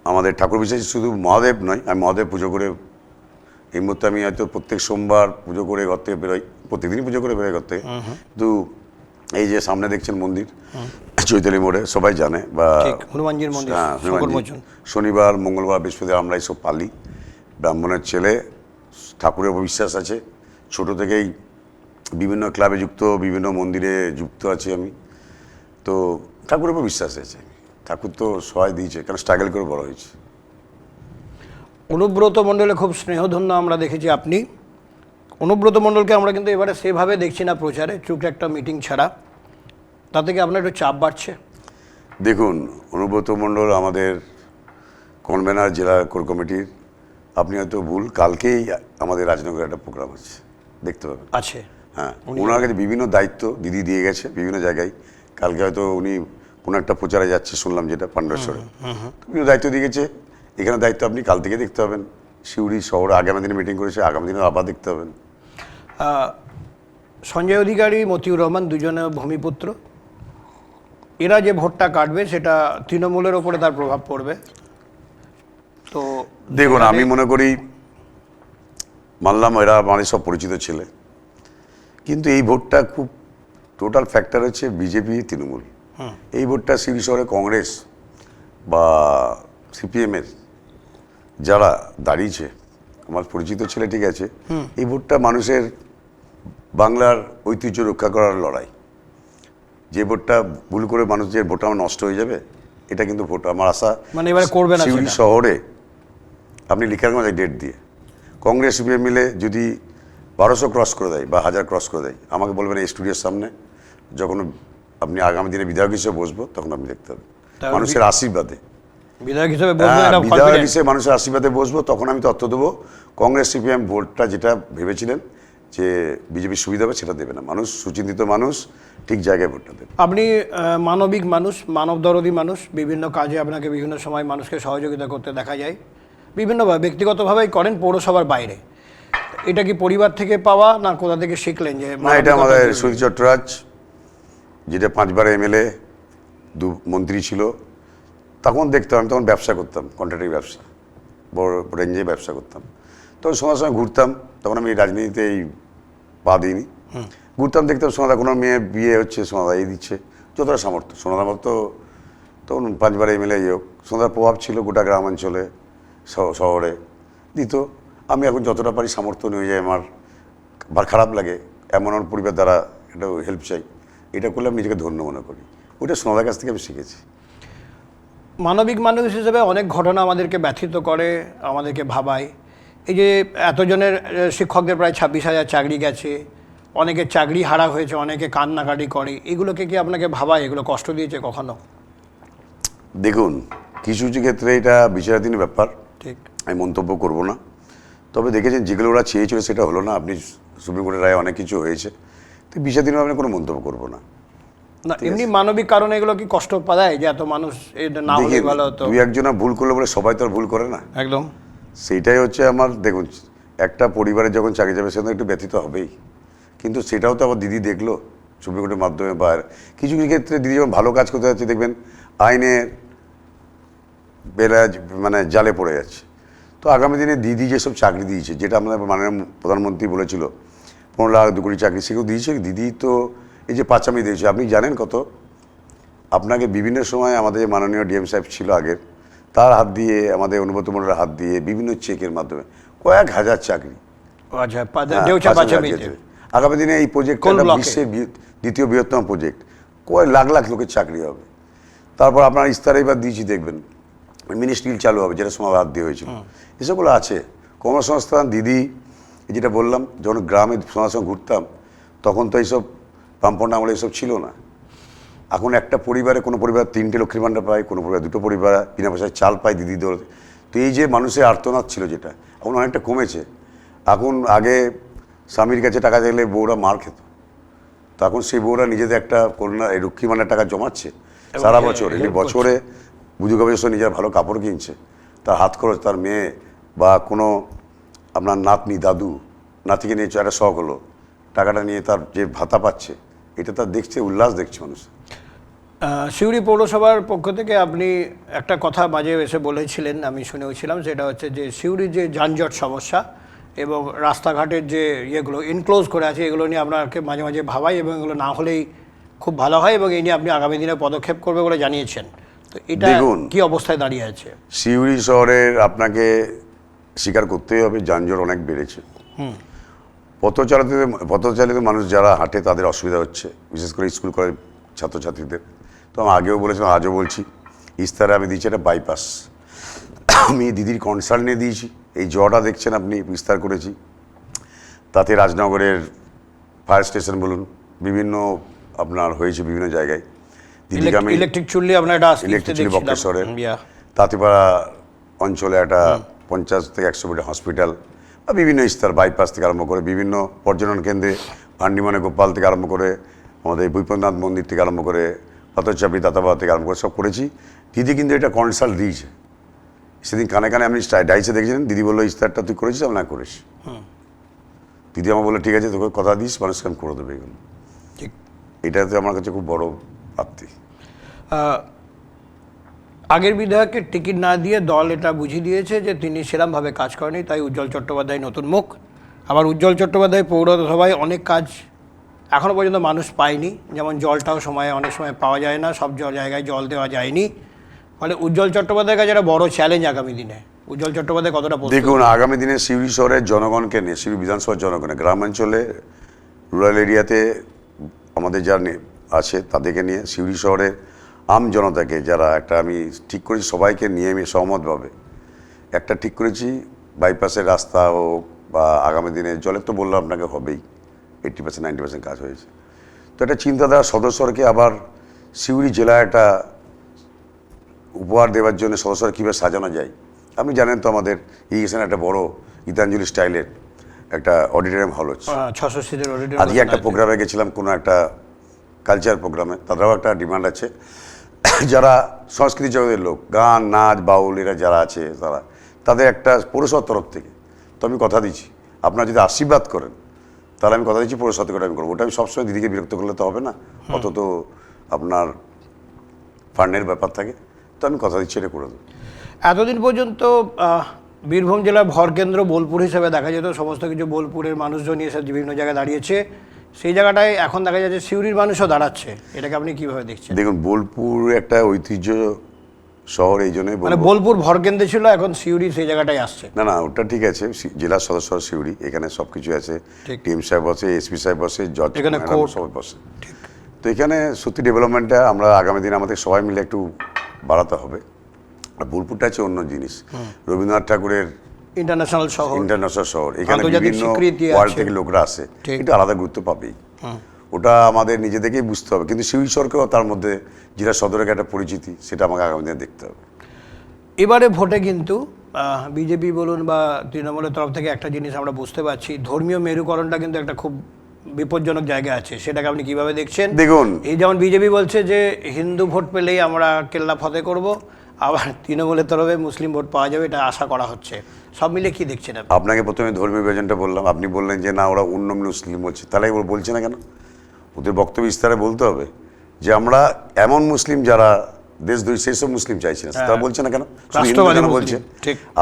আমাদের ঠাকুর বিশ্বাসী, শুধু মহাদেব নয়, আমি মহাদেব পুজো করে, এই মুহূর্তে আমি হয়তো প্রত্যেক সোমবার পুজো করে ঘর থেকে বেরোই, প্রত্যেকদিনই পুজো করে বেরোই ঘর থেকে। কিন্তু এই যে সামনে দেখছেন মন্দির চৈতালি মোড়ে, সবাই জানে, বা হনুমানজির মন্দির, হ্যাঁ, শঙ্করমোচন। শনিবার মঙ্গলবার বৃহস্পতিবার আমরা এইসব পালি। ব্রাহ্মণের ছেলে, ঠাকুরের উপর বিশ্বাস আছে, ছোট থেকেই বিভিন্ন ক্লাবে যুক্ত, বিভিন্ন মন্দিরে যুক্ত আছি আমি। তো ঠাকুরের উপর বিশ্বাস আছে, ঠাকুর তো সহায় দিয়েছে, কারণ স্ট্রাগল করে বড় হয়েছে। অনুব্রত মণ্ডলে খুব স্নেহধন্য আমরা দেখেছি আপনি। অনুব্রত মণ্ডলকে আমরা কিন্তু এবারে সেভাবে দেখছি না প্রচারে, চুপ একটা মিটিং ছাড়া। তা থেকে আপনার একটু চাপ বাড়ছে? দেখুন, অনুব্রত মণ্ডল আমাদের কনভেনার জেলা কোর কমিটির, আপনি হয়তো ভুল, কালকেই আমাদের রাজনগরে একটা প্রোগ্রাম আছে, দেখতে পাবেন। আছে। হ্যাঁ, ওনার কাছে বিভিন্ন দায়িত্ব দিদি দিয়ে গেছে বিভিন্ন জায়গায়। কালকে হয়তো উনি কোনো একটা প্রচারে যাচ্ছে শুনলাম, যেটা পাণ্ডবেশ্বরে, বিভিন্ন দায়িত্ব দিয়ে গেছে। এখানে দায়িত্ব আপনি কাল থেকে দেখতে পাবেন। সিউড়ি শহরে আগামী দিনে মিটিং করেছে, আগামী দিনে আবার দেখতে পাবেন। সঞ্জয় অধিকারী, মতিউর রহমান দুজনে ভূমিপুত্র, এরা যে ভোটটা কাটবে সেটা তৃণমূলের ওপরে তার প্রভাব পড়বে। তো দেখুন, আমি মনে করি, মানলাম এরা মানে সব পরিচিত ছেলে, কিন্তু এই ভোটটা খুব টোটাল ফ্যাক্টর হচ্ছে বিজেপি তৃণমূল। এই ভোটটা সিউড়ি শহরে কংগ্রেস বা সিপিএমের যারা দাঁড়িয়েছে, আমার পরিচিত ছেলে, ঠিক আছে, এই ভোটটা মানুষের বাংলার ঐতিহ্য রক্ষা করার লড়াই। যে ভোটটা ভুল করে মানুষের ভোটটা আমার নষ্ট হয়ে যাবে, এটা কিন্তু ভোট আমার আশা। মানে এবারে করবে না সিউড়ি সেটা? শহরে আপনি লিখে রাখবেন ডেট দিয়ে, কংগ্রেস সিপিএম মিলে যদি 1200 ক্রস করে দেয় বা 1000 ক্রস করে দেয়, আমাকে বলবেন এই স্টুডিওর সামনে যখন আপনি আগামী দিনে বিধায়ক হিসেবে বসবো, তখন আপনি দেখতে পাবেন তাহলে মানুষের আশীর্বাদে। বিধায়ক হিসেবে বলবেন এটা বিধায়ক confident? হিসেবে মানুষের আশীর্বাদে বসবো, তখন আমি তথ্য দেবো কংগ্রেস সিপিএম ভোটটা যেটা ভেবেছিলেন যে বিজেপির সুবিধা হবে সেটা দেবে না। মানুষ সুচিন্তিত মানুষ, ঠিক জায়গায় ভোটটা দেবে। আপনি মানবিক মানুষ, মানবদরদী মানুষ, বিভিন্ন কাজে আপনাকে বিভিন্ন সময় মানুষকে সহযোগিতা করতে দেখা যায়, বিভিন্নভাবে ব্যক্তিগতভাবেই করেন পৌরসভার বাইরে। এটা কি পরিবার থেকে পাওয়া না কোথা থেকে শিখলেন যে না, এটা মানবিকতা আমাদের জরুরি? সুধীর চট্টরাজ, যেটা 5বার এমএলএ, 2 মন্ত্রী ছিল, তখন দেখতাম, আমি তখন ব্যবসা করতাম, কন্ট্রাক্টরি ব্যবসা, বড় রেঞ্জে ব্যবসা করতাম। তখন সঙ্গে সঙ্গে ঘুরতাম, তখন আমি রাজনীতিতে পা দিইনি। ঘুরতাম, দেখতাম সোনাদা কোনো মেয়ে বিয়ে হচ্ছে, সোনাদা এই দিচ্ছে, যতটা সামর্থ্য। সোনাদার মতো তখন 5বার এমএলএ হোক, সোনাদার প্রভাব ছিল গোটা গ্রামাঞ্চলে, শহরে দিত। আমি এখন যতটা পারি সামর্থ্য অনুযায়ী, আমার খারাপ লাগে এমন আমার পরিবার দ্বারা একটা হেল্প চাই, এটা করলে আমি নিজেকে ধন্য মনে করি। ওইটা সোনাদার কাছ থেকে আমি শিখেছি। মানবিক মানুষ হিসেবে অনেক ঘটনা আমাদেরকে ব্যথিত করে, আমাদেরকে ভাবায়। এই যে এতজনের শিক্ষকদের প্রায় 26,000 চাকরি গেছে, অনেকের চাকরি হারা হয়েছে, অনেকে কান্নাকাটি করে, এগুলোকে কি আপনাকে ভাবায়? এগুলো কষ্ট দিয়েছে কখনো? দেখুন, কিছু কিছু ক্ষেত্রে এটা বিচারাধীন ব্যাপার, ঠিক। আমি মন্তব্য করব না। তবে দেখেছেন যেগুলো ওরা চেয়েছিল সেটা হলো না, আপনি সুপ্রিম কোর্টের রায়ে অনেক কিছু হয়েছে, তো বিচারাধীন আপনি কোনো মন্তব্য করবো না। না, এমনি মানবিক কারণে এগুলো কি কষ্ট পায় যে এত মানুষ এটা না হলে দেখেন, ভালো হতো? 2-1 ভুল করলে বলে সবাই তো আর ভুল করে না। একদম। সেইটাই হচ্ছে আমার। দেখুন, একটা পরিবারে যখন চাকরি যাবে সেখানে একটু ব্যথিত হবেই, কিন্তু সেটাও তো আবার দিদি দেখলো সুপ্রিম কোর্টের মাধ্যমে। বা কিছু কিছু ক্ষেত্রে দিদি যখন ভালো কাজ করতে যাচ্ছে, দেখবেন আইনের বেলা মানে জালে পড়ে যাচ্ছে। তো আগামী দিনে দিদি যেসব চাকরি দিয়েছে, যেটা আমাদের মাননীয় প্রধানমন্ত্রী বলেছিল 15 লাখ 2 কোটি চাকরি, সেগুলো দিয়েছে দিদি। তো এই যে পাচামি দিয়েছে, আপনি জানেন কত? আপনাকে বিভিন্ন সময় আমাদের মাননীয় ডিএম সাহেব ছিল আগের, তার হাত দিয়ে, আমাদের অনুব্রত মণ্ডলের হাত দিয়ে, বিভিন্ন চেকের মাধ্যমে কয়েক হাজার চাকরি। আচ্ছা, হ্যাঁ, দেউচা 5,000 পাচামিতে। যেতে। আগামী দিনে এই প্রজেক্ট কোন ব্লকে? বিশ্বের দ্বিতীয় বৃহত্তম প্রজেক্ট, কয়েক লাখ লাখ লোকের চাকরি হবে। তারপর আপনার ইস্তারা এবার দিয়েছি, দেখবেন মিনি স্টিল চালু হবে, যেটা সময় হাত দিয়ে হয়েছিল। এসবগুলো আছে। কর্মসংস্থান দিদি, যেটা বললাম, যখন গ্রামে সঙ্গে সঙ্গে ঘুরতাম, তখন তো এইসব বামপন্না আমলে এসব ছিল না। এখন একটা পরিবারে, কোনো পরিবার 3টে লক্ষ্মীর ভাণ্ডার পায়, কোনো পরিবার 2টো পরিবার বিনা পয়সায় চাল পায় দিদি দৌড়। তো এই যে মানুষের আর্তনাদ ছিল, যেটা এখন অনেকটা কমেছে। এখন আগে স্বামীর কাছে টাকা চাইলে বউরা মার খেত, তো এখন সেই বউরা নিজেদের একটা কন্যা এই লক্ষ্মী ভাণ্ডার টাকা জমাচ্ছে সারা বছর, এই বছরে বুঝু গবেষণা নিজের ভালো কাপড় কিনছে, তার হাত খরচ, তার মেয়ে বা কোনো আপনার নাতনি, দাদু, নাতিকে নিয়ে একটা শখ হলো, টাকাটা নিয়ে তার যে ভাতা পাচ্ছে, এটা তার দেখছে, উল্লাস দেখছে মানুষ। সিউড়ি পৌরসভার পক্ষ থেকে আপনি একটা কথা মাঝে এসে বলেছিলেন, আমি শুনেওছিলাম, সেটা হচ্ছে যে সিউড়ির যে যানজট সমস্যা এবং রাস্তাঘাটের যে ইয়েগুলো ইনক্লোজ করে আছে, এগুলো নিয়ে আপনাকে মাঝে মাঝে ভাবাই এবং এগুলো না হলেই খুব ভালো হয়, এবং এই নিয়ে আপনি আগামী দিনে পদক্ষেপ করবে বলে জানিয়েছেন। তো এটা দেখুন, কি অবস্থায় দাঁড়িয়ে আছে? সিউড়ি শহরের আপনাকে স্বীকার করতেই হবে, যানজট অনেক বেড়েছে। পথচালিত মানুষ যারা হাঁটে তাদের অসুবিধা হচ্ছে, বিশেষ করে স্কুল কলেজ ছাত্রছাত্রীদের। তো আমি আগেও বলেছিলাম, আজও বলছি, ইস্তারা আমি দিয়েছি একটা বাইপাস, আমি দিদির কনসার্ট নিয়ে দিয়েছি। এই জটা দেখছেন আপনি, বিস্তার করেছি। তাতে রাজনগরের ফায়ার স্টেশন বলুন, বিভিন্ন আপনার হয়েছে বিভিন্ন জায়গায়। দিদিকে আমি ইলেকট্রিক চুল্লি আপনার একটা ইলেকট্রিক চুল্লি বক্রেশ্বরের, তাঁতিপাড়া অঞ্চলে একটা 50 থেকে 100 বেডের হসপিটাল, বা বিভিন্ন স্তর, বাইপাস থেকে আরম্ভ করে বিভিন্ন পর্যটন কেন্দ্রে, ভান্ডিমানে গোপাল থেকে আরম্ভ করে, আমাদের বৈপনাথ মন্দির থেকে আরম্ভ করে, পাথরচাপড়ি দাতাবাদ থেকে আরম্ভ করে সব করেছি। দিদি কিন্তু এটা কনসাল্ট দিয়েছে। সেদিন কানে কানে আপনি ডাইসে দেখেছিলেন, দিদি বললো ইস্তারটা তুই করেছিস? আমি না করিস। দিদি আমার বললো ঠিক আছে, তোকে কথা দিস, মানুষকে আমি করে দেবে এগুলো। ঠিক। এটাতে আমার কাছে খুব বড় প্রাপ্তি। আগের বিধায়ককে টিকিট না দিয়ে দল এটা বুঝিয়ে দিয়েছে যে তিনি সেরমভাবে কাজ করেনি, তাই উজ্জ্বল চট্টোপাধ্যায় নতুন মুখ। আবার উজ্জ্বল চট্টোপাধ্যায় পৌরসভায় অনেক কাজ এখনও পর্যন্ত মানুষ পায়নি, যেমন জলটাও অনেক সময় পাওয়া যায় না, সব জায়গায় জল দেওয়া যায়নি। ফলে উজ্জ্বল চট্টোপাধ্যায়ের কাছে একটা বড় চ্যালেঞ্জ আগামী দিনে। উজ্জ্বল চট্টোপাধ্যায় কতটা দেখুন, আগামী দিনে সিউড়ি শহরের জনগণকে নিয়ে, সিউড়ি বিধানসভার জনগণে, গ্রামাঞ্চলে, রুরাল এরিয়াতে আমাদের যা আছে তাদেরকে নিয়ে, সিউড়ি শহরে আম জনতাকে যারা একটা আমি ঠিক করেছি সবাইকে নিয়ে আমি সহমতভাবে একটা ঠিক করেছি বাইপাসের রাস্তা হোক বা আগামী দিনে জলের তো বললাম আপনাকে হবেই 80% 90% কাজ হয়েছে। তো একটা চিন্তাধারা সদস্যকে আবার সিউড়ি জেলায় একটা উপহার দেওয়ার জন্য সদস্যরা কীভাবে সাজানো যায়। আপনি জানেন তো আমাদের ইরিগেশনে একটা বড় গীতাঞ্জলি স্টাইলের একটা অডিটোরিয়াম হল হচ্ছে। 600 সিটের আজকে একটা প্রোগ্রামে গেছিলাম, কোনো একটা কালচার প্রোগ্রামে, তাদেরও একটা ডিমান্ড আছে যারা সংস্কৃতি জগতের লোক, গান নাচ বাউল এরা যারা আছে তারা, তাদের একটা পৌরসভার তরফ থেকে, তো আমি কথা দিচ্ছি আপনারা যদি আশীর্বাদ করেন তাহলে আমি কথা দিচ্ছি পৌরসভা থেকে আমি করবো। ওটা আমি সবসময় দিদিকে বিরক্ত করলে তো হবে না, অত তো আপনার ফান্ডের ব্যাপার থাকে, তো আমি কথা দিচ্ছি এটা করে দেবো। এতদিন পর্যন্ত বীরভূম জেলার ভরকেন্দ্র বোলপুর হিসেবে দেখা যেত, সমস্ত কিছু বোলপুরের মানুষজন এসে বিভিন্ন জায়গায় দাঁড়িয়েছে, সেই জায়গাটায় এখন দেখা যাচ্ছে সিউড়ির মানুষও দাঁড়াচ্ছে, এটাকে আপনি কিভাবে দেখছেন? দেখুন, বোলপুর একটা ঐতিহ্য শহর, এই জন্যই মানে বোলপুর ভরকেন্দ্রে ছিল, এখন সিউড়ি সেই জায়গাটায় আসছে। না না, ওটা ঠিক আছে, জেলার সদস্য সিউড়ি, এখানে সব কিছু আছে, টিএম সাহেব বসে, এসপি সাহেব বসে, জজ এখানে সবাই বসে। তো এখানে সত্যি ডেভেলপমেন্টটা আমরা আগামী দিনে আমাদের সবাই মিলে একটু বাড়াতে হবে। আর বোলপুরটা হচ্ছে অন্য জিনিস, রবীন্দ্রনাথ ঠাকুরের ইন্টারন্যাশনাল শহর, এখানে বিভিন্ন ওয়ার্ল্ড থেকে লোকরা আসে, এটা আলাদা গুরুত্ব পাবেই, ওটা আমাদের নিজেদেরকেই বুঝতে হবে। কিন্তু সিউড়ি শহরকেও তার মধ্যে জেলা সদরের একটা পরিচিতি, সেটা আমাকে আগামী দিনে দেখতে হবে। এবারে ভোটে কিন্তু বিজেপি বলুন বা তৃণমূলের তরফ থেকে একটা জিনিস আমরা বুঝতে পারছি, ধর্মীয় মেরুকরণটা কিন্তু একটা খুব বিপজ্জনক জায়গা আছে, সেটাকে আপনি কিভাবে দেখছেন? দেখুন, এই যেমন বিজেপি বলছে যে হিন্দু ভোট পেলেই আমরা কেল্লা ফতে করব, আবার তৃণমূলের তরফে মুসলিম ভোট পাওয়া যাবে, এটা আশা করা হচ্ছে, সব মিলে কি দেখছেন আপনি? আপনাকে প্রথমে ধর্মীয় বিভাজনটা বললাম, আপনি বললেন যে না ওরা অন্য মুসলিম বলছে, তাহলে ওরা বলছে না কেন? ওদের বক্তব্য বিস্তারে বলতে হবে যে আমরা এমন মুসলিম যারা দেশদ্রোহী সেই সব মুসলিম চাইছি না, তারা বলছে না কেন? কেন বলছে?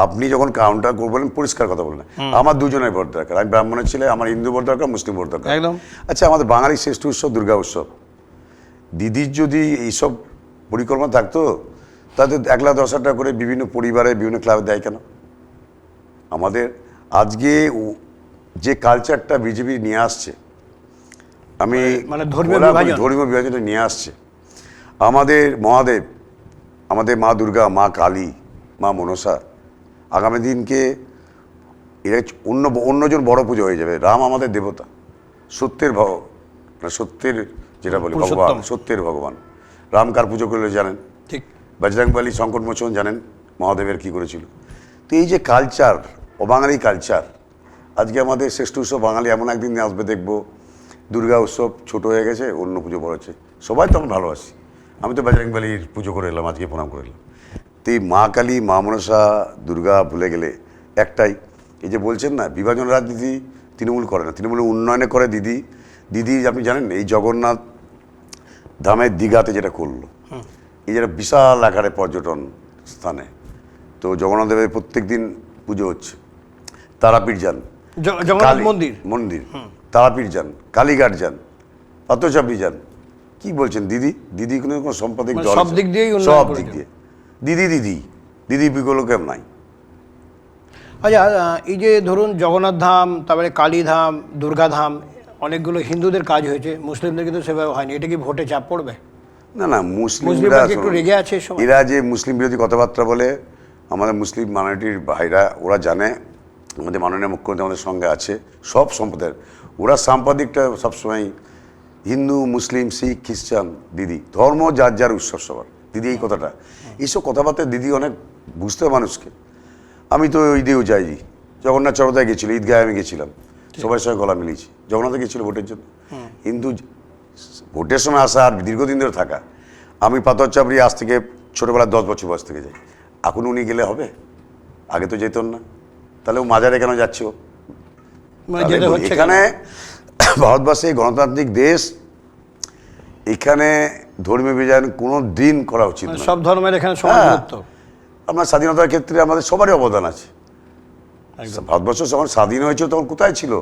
আপনি যখন কাউন্টার করবেন পরিষ্কার কথা বললেন, আমার দুজনের ভোট দরকার, আমি ব্রাহ্মণের ছেলে, আমার হিন্দু ভোট দরকার, মুসলিম ভোট দরকার। একদম। আচ্ছা, আমাদের বাঙালির শ্রেষ্ঠ উৎসব দুর্গা উৎসব, দিদির যদি এইসব পরিকল্পনা থাকতো তাদের 1,10,000 টাকা করে বিভিন্ন পরিবারে বিভিন্ন ক্লাবে দেয় কেন? আমাদের আজকে যে কালচারটা বিজেপি নিয়ে আসছে, আমি মানে ধর্মীয় বিভাজনটা নিয়ে আসছে, আমাদের মহাদেব, আমাদের মা দুর্গা, মা কালী, মা মনসা, আগামী দিনকে এরা অন্যজন বড় পুজো হয়ে যাবে। রাম আমাদের দেবতা, সত্যের সত্যের যেটা বলি ভগবান, সত্যের ভগবান। রাম কার পুজো করলে জানেন? ঠিক। বজরংবলী সংকট মোচন জানেন মহাদেবের কি করেছিল? তো এই যে কালচার, অবাঙালি কালচার, আজকে আমাদের শ্রেষ্ঠ উৎসব বাঙালি এমন একদিন আসবে দেখবো দুর্গা উৎসব ছোট হয়ে গেছে, অন্য পুজো বড় হচ্ছে। সবাই তো আমরা ভালোবাসি, আমি তো বজরংবলীর পুজো করে এলাম, আজকে প্রণাম করে এলাম। তো এই মা কালী, মা মনসা, দুর্গা ভুলে গেলে একটাই, এই যে বলছেন না বিভাজন রাজনীতি তৃণমূল করে না, তৃণমূল উন্নয়নে করে দিদি। দিদি আপনি জানেন এই জগন্নাথ ধামের দীঘাতে যেটা করলো, এই যেটা বিশাল আকারে পর্যটন স্থানে, তো জগন্নাথ দেবের প্রত্যেক দিন পুজো হচ্ছে, তারাপীঠ যান, জগন্নাথ মন্দির, তারাপীঠ যান, কালীঘাট যান, পাথরচাপড়ি যান, কি বলছেন? দিদি কোনো সম্পাদক দল, সব দিক দিয়ে দিদি বিকল্প কেমন নাই। আচ্ছা, এই যে ধরুন জগন্নাথ ধাম, তারপরে কালীধাম, দুর্গাধাম, অনেকগুলো হিন্দুদের কাজ হয়েছে, মুসলিমদের কিন্তু সেভাবে হয়নি, এটা কি ভোটে চাপ পড়বে? না না, মুসলিমরা একটু রেগে আছে, এরা যে মুসলিম বিরোধী কথাবার্তা বলে, আমাদের মুসলিম মাইনরিটির ভাইরা ওরা জানে আমাদের মাননীয় মুখ্যমন্ত্রী আমাদের সঙ্গে আছে, সব সম্প্রদায়ের, ওরা সাম্পাদিকটা সবসময় হিন্দু, মুসলিম, শিখ, খ্রিস্টান, দিদি ধর্ম যার যার উৎসব সবার, দিদি এই কথাটা, এইসব কথাবার্তা দিদি অনেক বুঝতে হবে মানুষকে। আমি তো ঈদেও যাই, জগন্নাথ চরতায় গেছিলো, ঈদগাহে আমি গেছিলাম, সবার সঙ্গে গলা মিলিয়েছি, জগন্নাথে গেছিলো ভোটের জন্য। কিন্তু ভোটের সময় আসা আর দীর্ঘদিন ধরে থাকা, আমি পাথরচাপড়ি আজ থেকে ছোটোবেলায় 10 বছর বয়স থেকে যাই, এখন উনি গেলে হবে? আগে তো যেতেন না, তাহলে ও মাজারে কেন যাচ্ছে? ও এখানে ভারতবর্ষে গণতান্ত্রিক দেশ, এখানে ধর্মীয় বিভাজন কোনো দিন করা উচিত না, সব ধর্মের এখানে সমানত্ব। আমরা স্বাধীনতার ক্ষেত্রে আমাদের সবারই অবদান আছে। ভারতবর্ষ যখন স্বাধীন হয়েছিল তখন কোথায় ছিল?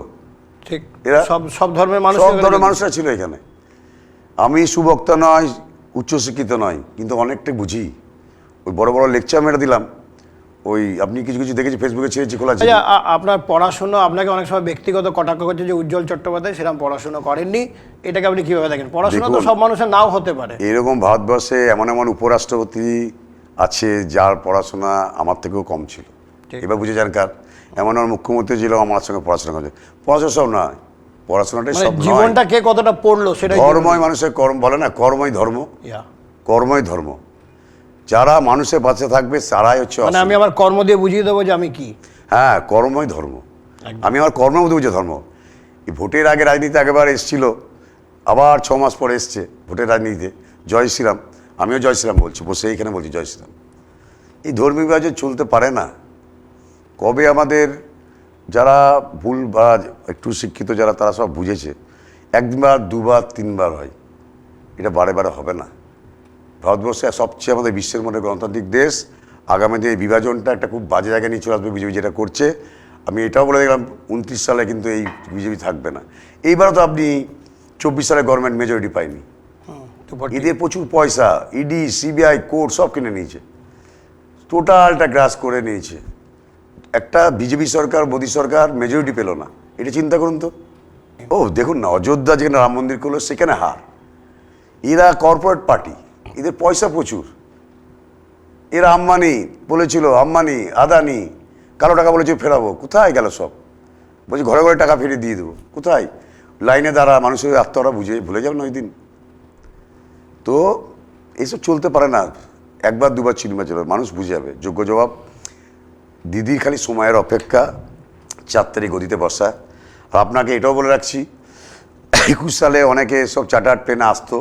ঠিক, এরা সব ধর্মের মানুষরা ছিল এখানে। আমি সুবক্তা নয়, উচ্চশিক্ষিত নয়, কিন্তু অনেকটা বুঝি। ওই বড় বড় লেকচার মেরে দিলাম, ওই আপনি কিছু কিছু দেখেছি ফেসবুকে ছেড়েছি খোলা আছে। আচ্ছা, আপনার পড়াশুনো, আপনাকে অনেক সময় ব্যক্তিগত কটাক্ষ করছে যে উজ্জ্বল চট্টোপাধ্যায় সেরকম পড়াশুনো করেননি, এটাকে আপনি কিভাবে দেখেন? পড়াশোনা তো দেখুন, সব মানুষের নাও হতে পারে। এরকম ভারতবর্ষে এমন এমন উপরাষ্ট্রপতি আছে যার পড়াশোনা আমার থেকেও কম ছিল। ঠিক। এবার বুঝে যান কার। এমন এমন মুখ্যমন্ত্রী ছিল আমার সঙ্গে পড়াশোনা করছে। পড়াশোনা সব নয়, পড়াশোনাটাই মানে সব নয়। জীবনটা কে কতটা পড়লো সেটাই ধর্মই মানুষের কর্ম, বলে না কর্মই ধর্ম, ইয়া। কর্মই ধর্ম। যারা মানুষের পাশে থাকবে তারাই হচ্ছে মানে আমি আমার কর্ম দিয়ে বুঝিয়ে দেবো যে আমি কি। হ্যাঁ, কর্মই ধর্ম। একদম। আমি আমার কর্মের মধ্যে বুঝে ধর্ম। এই ভোটের আগে রাজনীতি আগেবার এসেছিল, আবার 6 মাস পরে এসছে ভোটের রাজনীতিতে। জয় শ্রীরাম, আমিও জয় শ্রীরাম বলছি, বসে এইখানে বলছি জয় শ্রীরাম। এই ধর্মীয় বিভাজন চলতে পারে না। কবে আমাদের যারা ভুল বা একটু শিক্ষিত যারা তারা সব বুঝেছে, একবার দুবার তিনবার হয়, এটা বারে বারে হবে না। ভারতবর্ষে সবচেয়ে আমাদের বিশ্বের মধ্যে গণতান্ত্রিক দেশ। আগামী দিনে এই বিভাজনটা একটা খুব বাজে জায়গায় নিয়ে চলে আসবে বিজেপি যেটা করছে। আমি এটাও বলে দেখলাম 29 সালে কিন্তু এই বিজেপি থাকবে না। এইবারও তো আপনি 24 সালে গভর্নমেন্ট মেজরিটি পাইনি। এদের প্রচুর পয়সা, ইডি সিবিআই কোর্ট সব কিনে নিয়েছে, টোটালটা গ্রাস করে নিয়েছে। একটা বিজেপি সরকার, মোদী সরকার মেজরিটি পেল না, এটা চিন্তা করুন তো। ও দেখুন না, অযোধ্যা যেখানে রাম মন্দির করলো সেখানে হার। এরা কর্পোরেট পার্টি, এদের পয়সা প্রচুর। এরা আম্বানি বলেছিল, আম্বানি আদানি কালো টাকা বলেছিল ফেরাবো, কোথায় গেল সব? বলছি ঘরে ঘরে টাকা ফিরিয়ে দিয়ে দেবো, কোথায়? লাইনে দাঁড়া, মানুষের আত্মরা বুঝে ভুলে যাবেন ওই দিন। তো এইসব চলতে পারে না, একবার দুবার চিনবা চলে, মানুষ বুঝে যাবে। যোগ্য জবাব দিদির খালি সময়ের অপেক্ষা, 4 তারিখ গদিতে বসা। আর আপনাকে এটাও বলে রাখছি, 21 সালে অনেকে সব চার্টার প্লেনে আসতো,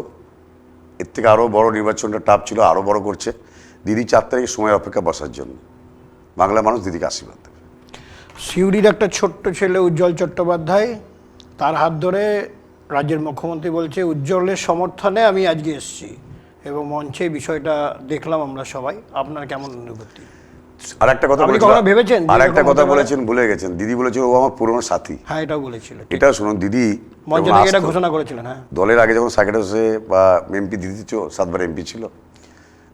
এর থেকে আরও বড় নির্বাচনটা টাপ ছিল, আরও বড় করছে। দিদি 4 তারিখে সময়ের অপেক্ষা বসার জন্য। বাংলা মানুষ দিদিকে আশীর্বাদ দেবে। সিউড়ির একটা ছোট্ট ছেলে উজ্জ্বল চট্টোপাধ্যায়, তার হাত ধরে রাজ্যের মুখ্যমন্ত্রী বলছে উজ্জ্বলের সমর্থনে আমি আজকে এসেছি, এবং মঞ্চে বিষয়টা দেখলাম আমরা সবাই। আপনার কেমন অনুভূতি? আর একটা কথা আপনি কখনো ভেবেছেন যে আর একটা এরকম কথা হতে পারে? বলেছেন, ভুলে গেছেন। দিদি বলেছিল ও আমার পুরনো সাথী। হ্যাঁ, এটাও বলেছিল। এটাও শুনুন, দিদি মঞ্চে যখন থেকে এটা আসতো, ঘোষণা করেছিলেন। হ্যাঁ, দলের আগে যখন সেক্রেটারি বা এমপি, দিদি তো 7 বার এমপি ছিল,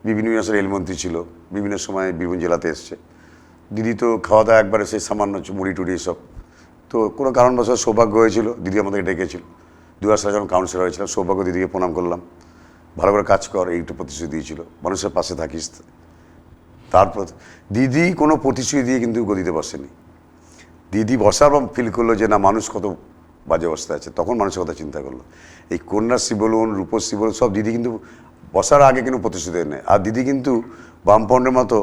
বিভিন্ন মাসের রেলমন্ত্রী ছিল, বিভিন্ন সময় বীরভূম জেলাতে এসছে। দিদি তো খাওয়া দাওয়া একবারে সেই সামান্য মুড়ি টুড়ি এসব। তো কোনো কারণবশত সৌভাগ্য হয়েছিল, দিদি আমাদেরকে ডেকেছিল। 2000 সালে যখন কাউন্সিলর হয়েছিলাম, সৌভাগ্য দিদিকে প্রণাম করলাম, ভালো করে কাজ কর, এইটু প্রতিশ্রুতি দিয়েছিল, মানুষের পাশে থাকিস। তারপর দিদি কোনো প্রতিশ্রুতি দিয়ে কিন্তু গদিতে বসেনি। দিদি বসার পর ফিল করলো যে না, মানুষ কত বাজে অবস্থায় আছে, তখন মানুষের কথা চিন্তা করলো। এই কন্যাশ্রী বলুন, রূপশ্রী বলুন, সব দিদি কিন্তু বসার আগে কিন্তু প্রতিশ্রুতি নেয়। আর দিদি কিন্তু বামপন্ডের মতো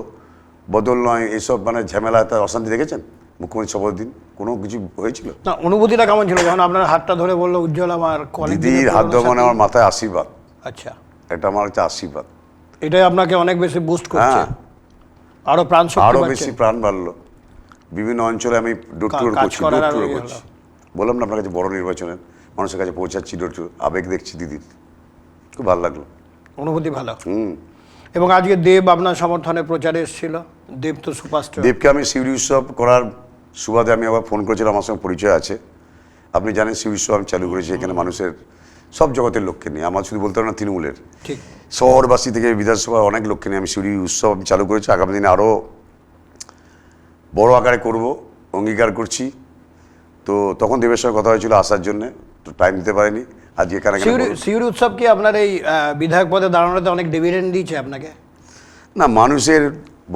বদল নয়, এসব মানে ঝামেলা, তার অশান্তি দেখেছেন মুখ্যমন্ত্রী শপথ দিন কোনো কিছু হয়েছিল? না, অনুভূতিটা কেমন ছিল যখন আপনার হাতটা ধরে বললো উজ্জ্বল আমার কলিগ? দিদির হাত ধরে মানে আমার মাথায় আশীর্বাদ। আচ্ছা, এটা আমার একটা আশীর্বাদ। এটাই আপনাকে অনেক বেশি বুস্ট করছে, হ্যাঁ, আরো প্রাণ শক্তি আরও পাচ্ছেন। বেশি প্রাণ বাড়লো। বিভিন্ন অঞ্চলে আমি ডোর টু ডোর কাজ করছি, করার ডোর আরো টু ডোর ইয়ে করছি। হলো। বললাম না আপনার কাছে বড় নির্বাচনের মানুষের কাছে পৌঁছাচ্ছি, ডোর টু। আবেগ দেখছি দিদির, খুব ভালো লাগলো। অনুভূতি ভালো। এবং আজকে দেব আপনার সমর্থনে প্রচারে এসেছিল। দেব তো সুপারস্টার। দেবকে আমি সিউড়ি উৎসব করার সুবাদে আমি আবার ফোন করেছিলাম, আমার সঙ্গে পরিচয় আছে। আপনি জানেন সিউড়ি উৎসব আমি চালু করেছি, এখানে মানুষের সব জগতের লোককে নিয়ে, আমার শুধু বলতে হবে না তৃণমূলের, ঠিক। শহরবাসী থেকে বিধানসভার অনেক লোককে নিয়ে আমি সিউড়ি উৎসব আমি চালু করেছি। আগামী দিনে আরও বড় আকারে করব, অঙ্গীকার করছি। তো তখন দেবের সঙ্গে কথা হয়েছিল আসার জন্য, তো টাইম দিতে পারেনি। আজকে কেন সিউড়ি উৎসব কি আপনার এই বিধায়ক পদে দাঁড়ানোতে অনেক ডিভিডেন্ড দিয়েছে আপনাকে? না, মানুষের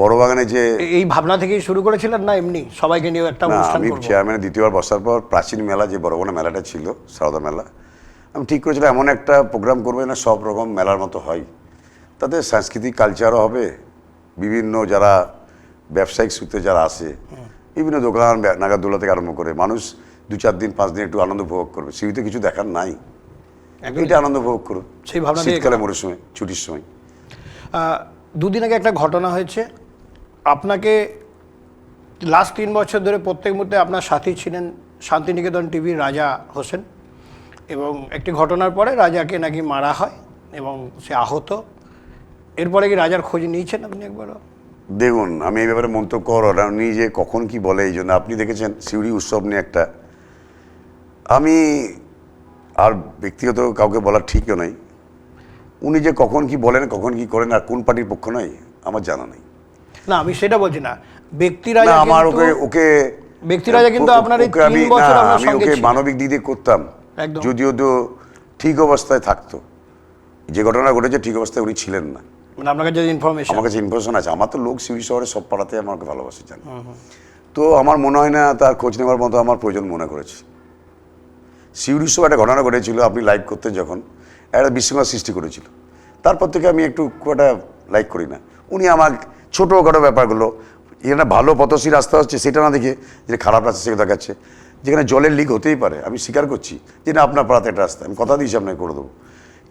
বড় বাগানে যে এই ভাবনা থেকেই শুরু করেছিলেন, না এমনি সবাইকে নিয়ে একটা না, অনুষ্ঠান আমি করব? চেয়ারম্যানের দ্বিতীয়বার বসার পর প্রাচীন মেলা যে বড় মেলাটা ছিল, সারদা মেলা, আমি ঠিক করেছিলাম এমন একটা প্রোগ্রাম করবো না সব রকম মেলার মতো হয়, তাতে সাংস্কৃতিক কালচারও হবে, বিভিন্ন যারা ব্যবসায়িক সূত্রে যারা আসে, বিভিন্ন দোকান নাগাদোলা থেকে আরম্ভ করে মানুষ 2-4 দিন 5 দিন একটু আনন্দ উপভোগ করবে। সিউড়িতে কিছু দেখার নাই, এটা আনন্দ উপভোগ করো সেই ভাবনা দিয়ে শীতকালে মরশুমে ছুটির সময়। দুদিন আগে একটা ঘটনা হয়েছে, আপনাকে লাস্ট 3 বছর ধরে প্রত্যেক মুহূর্তে আপনার সাথী ছিলেন শান্তিনিকেতন টিভির রাজা হোসেন, এবং একটি ঘটনার পরে রাজাকে নাকি মারা হয় এবং সে আহত। এরপরে কি রাজার খোঁজ নিয়েছেন আপনি একবারও? দেখুন, আমি এই ব্যাপারে মন্তব্য করো না, উনি যে কখন কি বলে, এই জন্য আপনি দেখেছেন সিউড়ি উৎসব নিয়ে একটা, আমি আর ব্যক্তিগত কাউকে বলার ঠিকও নাই। উনি যে কখন কি বলেন, কখন কি করেন, আর কোন পার্টির পক্ষ নয় আমার জানা নেই। না, আমি সেটা বলছি না, ব্যক্তিরাজা না আমার কিন্তু- ওকে ব্যক্তিরাজা কিন্তু আপনার এই ওকে আমি 3 বছর না, আপনার আমি সঙ্গে ওকে ছিল। মানবিক দিক দিয়ে করতাম, একদম। যদিও তো ঠিক অবস্থায় থাকতো। যে ঘটনা ঘটেছে ঠিক অবস্থায় উনি ছিলেন না। মানে আপনার কাছে ইনফরমেশন। আমার কাছে ইনফরমেশন আছে, আমার তো লোক সিউড়ি শহরে সব পাড়াতে আমাকে ভালোবাসে জানে। তো আমার মনে হয় না তার খোঁজ নেওয়ার মতো আমার প্রয়োজন মনে করেছে। সিউড়ির সময় একটা ঘটনা ঘটেছিল, আপনি লাইভ করতেন যখন, একটা বিশৃঙ্খলা সৃষ্টি করেছিল। তারপর থেকে আমি একটু খুব একটা লাইক করি না। উনি আমার ছোটোখাটো ব্যাপারগুলো, এখানে ভালো পথশ্রী রাস্তা হচ্ছে সেটা না দেখে যে খারাপ রাস্তা সেটা দেখাচ্ছে, যেখানে জলের লিক হতেই পারে, আমি স্বীকার করছি যে না আপনার পাড়াতে একটা রাস্তা, আমি কথা দিয়েছি আপনাকে করে দেবো।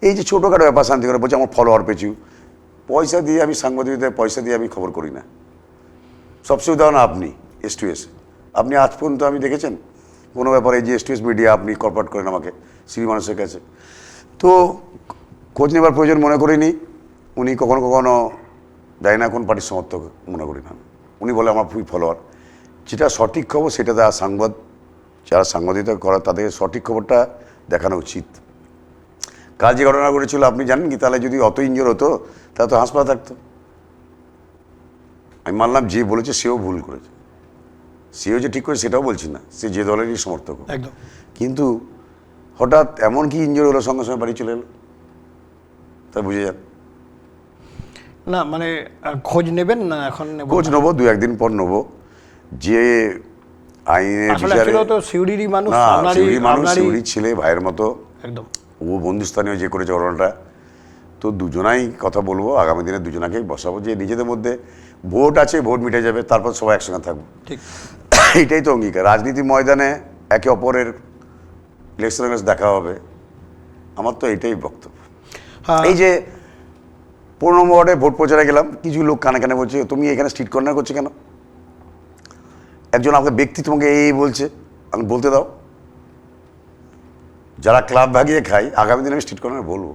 এই যে ছোটোখাটো ব্যাপার শান্তি করে বলছে আমার ফলোয়ার পেছু পয়সা দিয়ে, আমি সাংবাদিকদের পয়সা দিয়ে আমি খবর করি না। সবচেয়ে উদাহরণ আপনি S2S, আপনি আজ পর্যন্ত আমি দেখেছেন কোনো ব্যাপারে যে S2S মিডিয়া আপনি কর্পোরেট করেন আমাকে সিবি মানুষের কাছে, তো খোঁজ নেবার প্রয়োজন মনে করিনি। উনি কখনো কখনো দেয় না কোন পার্টির সমর্থক মনে করি না। উনি বলে আমার খুবই ফলোয়ার, যেটা সঠিক খবর সেটা দেওয়া, যারা সাংবাদিকতা করা তাদের সঠিক খবরটা দেখানো উচিত। কাল যে ঘটনা ঘটেছিল আপনি জানেন কি, তাহলে যদি অত ইনজোর হতো তাহলে তো হাসপাতাল থাকতো। আমি মানলাম যে বলেছে সেও ভুল করেছে, সেও যে ঠিক করেছে সেটাও বলছি না, সে যে দলেরই সমর্থক হোক। একদম। কিন্তু হঠাৎ এমন কি ইনজোর হলো, সঙ্গে সঙ্গে বাড়ি চলে এলো, তা বুঝে যান। না মানে খোঁজ নেবেন না এখন নেব? খোঁজ নেবো, 2-1 দিন পর নেবো। যে আইনের আসলে বিচারে actually ও তো সিউড়িরই মানুষ, না, আপনারই- সিউড়ির মানুষ, আপনারই- সিউড়ির ছেলে, ভাইয়ের মতো। একদম। ও বন্ধুস্থানীয় যে করেছে ঘটনাটা, তো দুজনাই কথা বলবো, আগামী দিনে দুজনাকেই বসাবো, যে নিজেদের মধ্যে ভোট আছে, ভোট মিটে যাবে, তারপর সবাই একসঙ্গে থাকবো। ঠিক। এটাই তো অঙ্গীকার। রাজনীতি ময়দানে একে অপরের ইলেকশনের কাছে দেখা হবে, আমার তো এটাই বক্তব্য। হ্যাঁ। এই যে 15 নম্বর ওয়ার্ডে ভোট প্রচারে গেলাম, কিছু লোক কানে কানে বলছে তুমি এখানে স্ট্রিট কর্নার করছো কেন? একজন আমাকে ব্যক্তি তোমাকে এই বলছে, আমি বলতে দাও। যারা ক্লাব ভাগিয়ে খায়, আগামী দিনে আমি স্ট্রিট কর্নার বলবো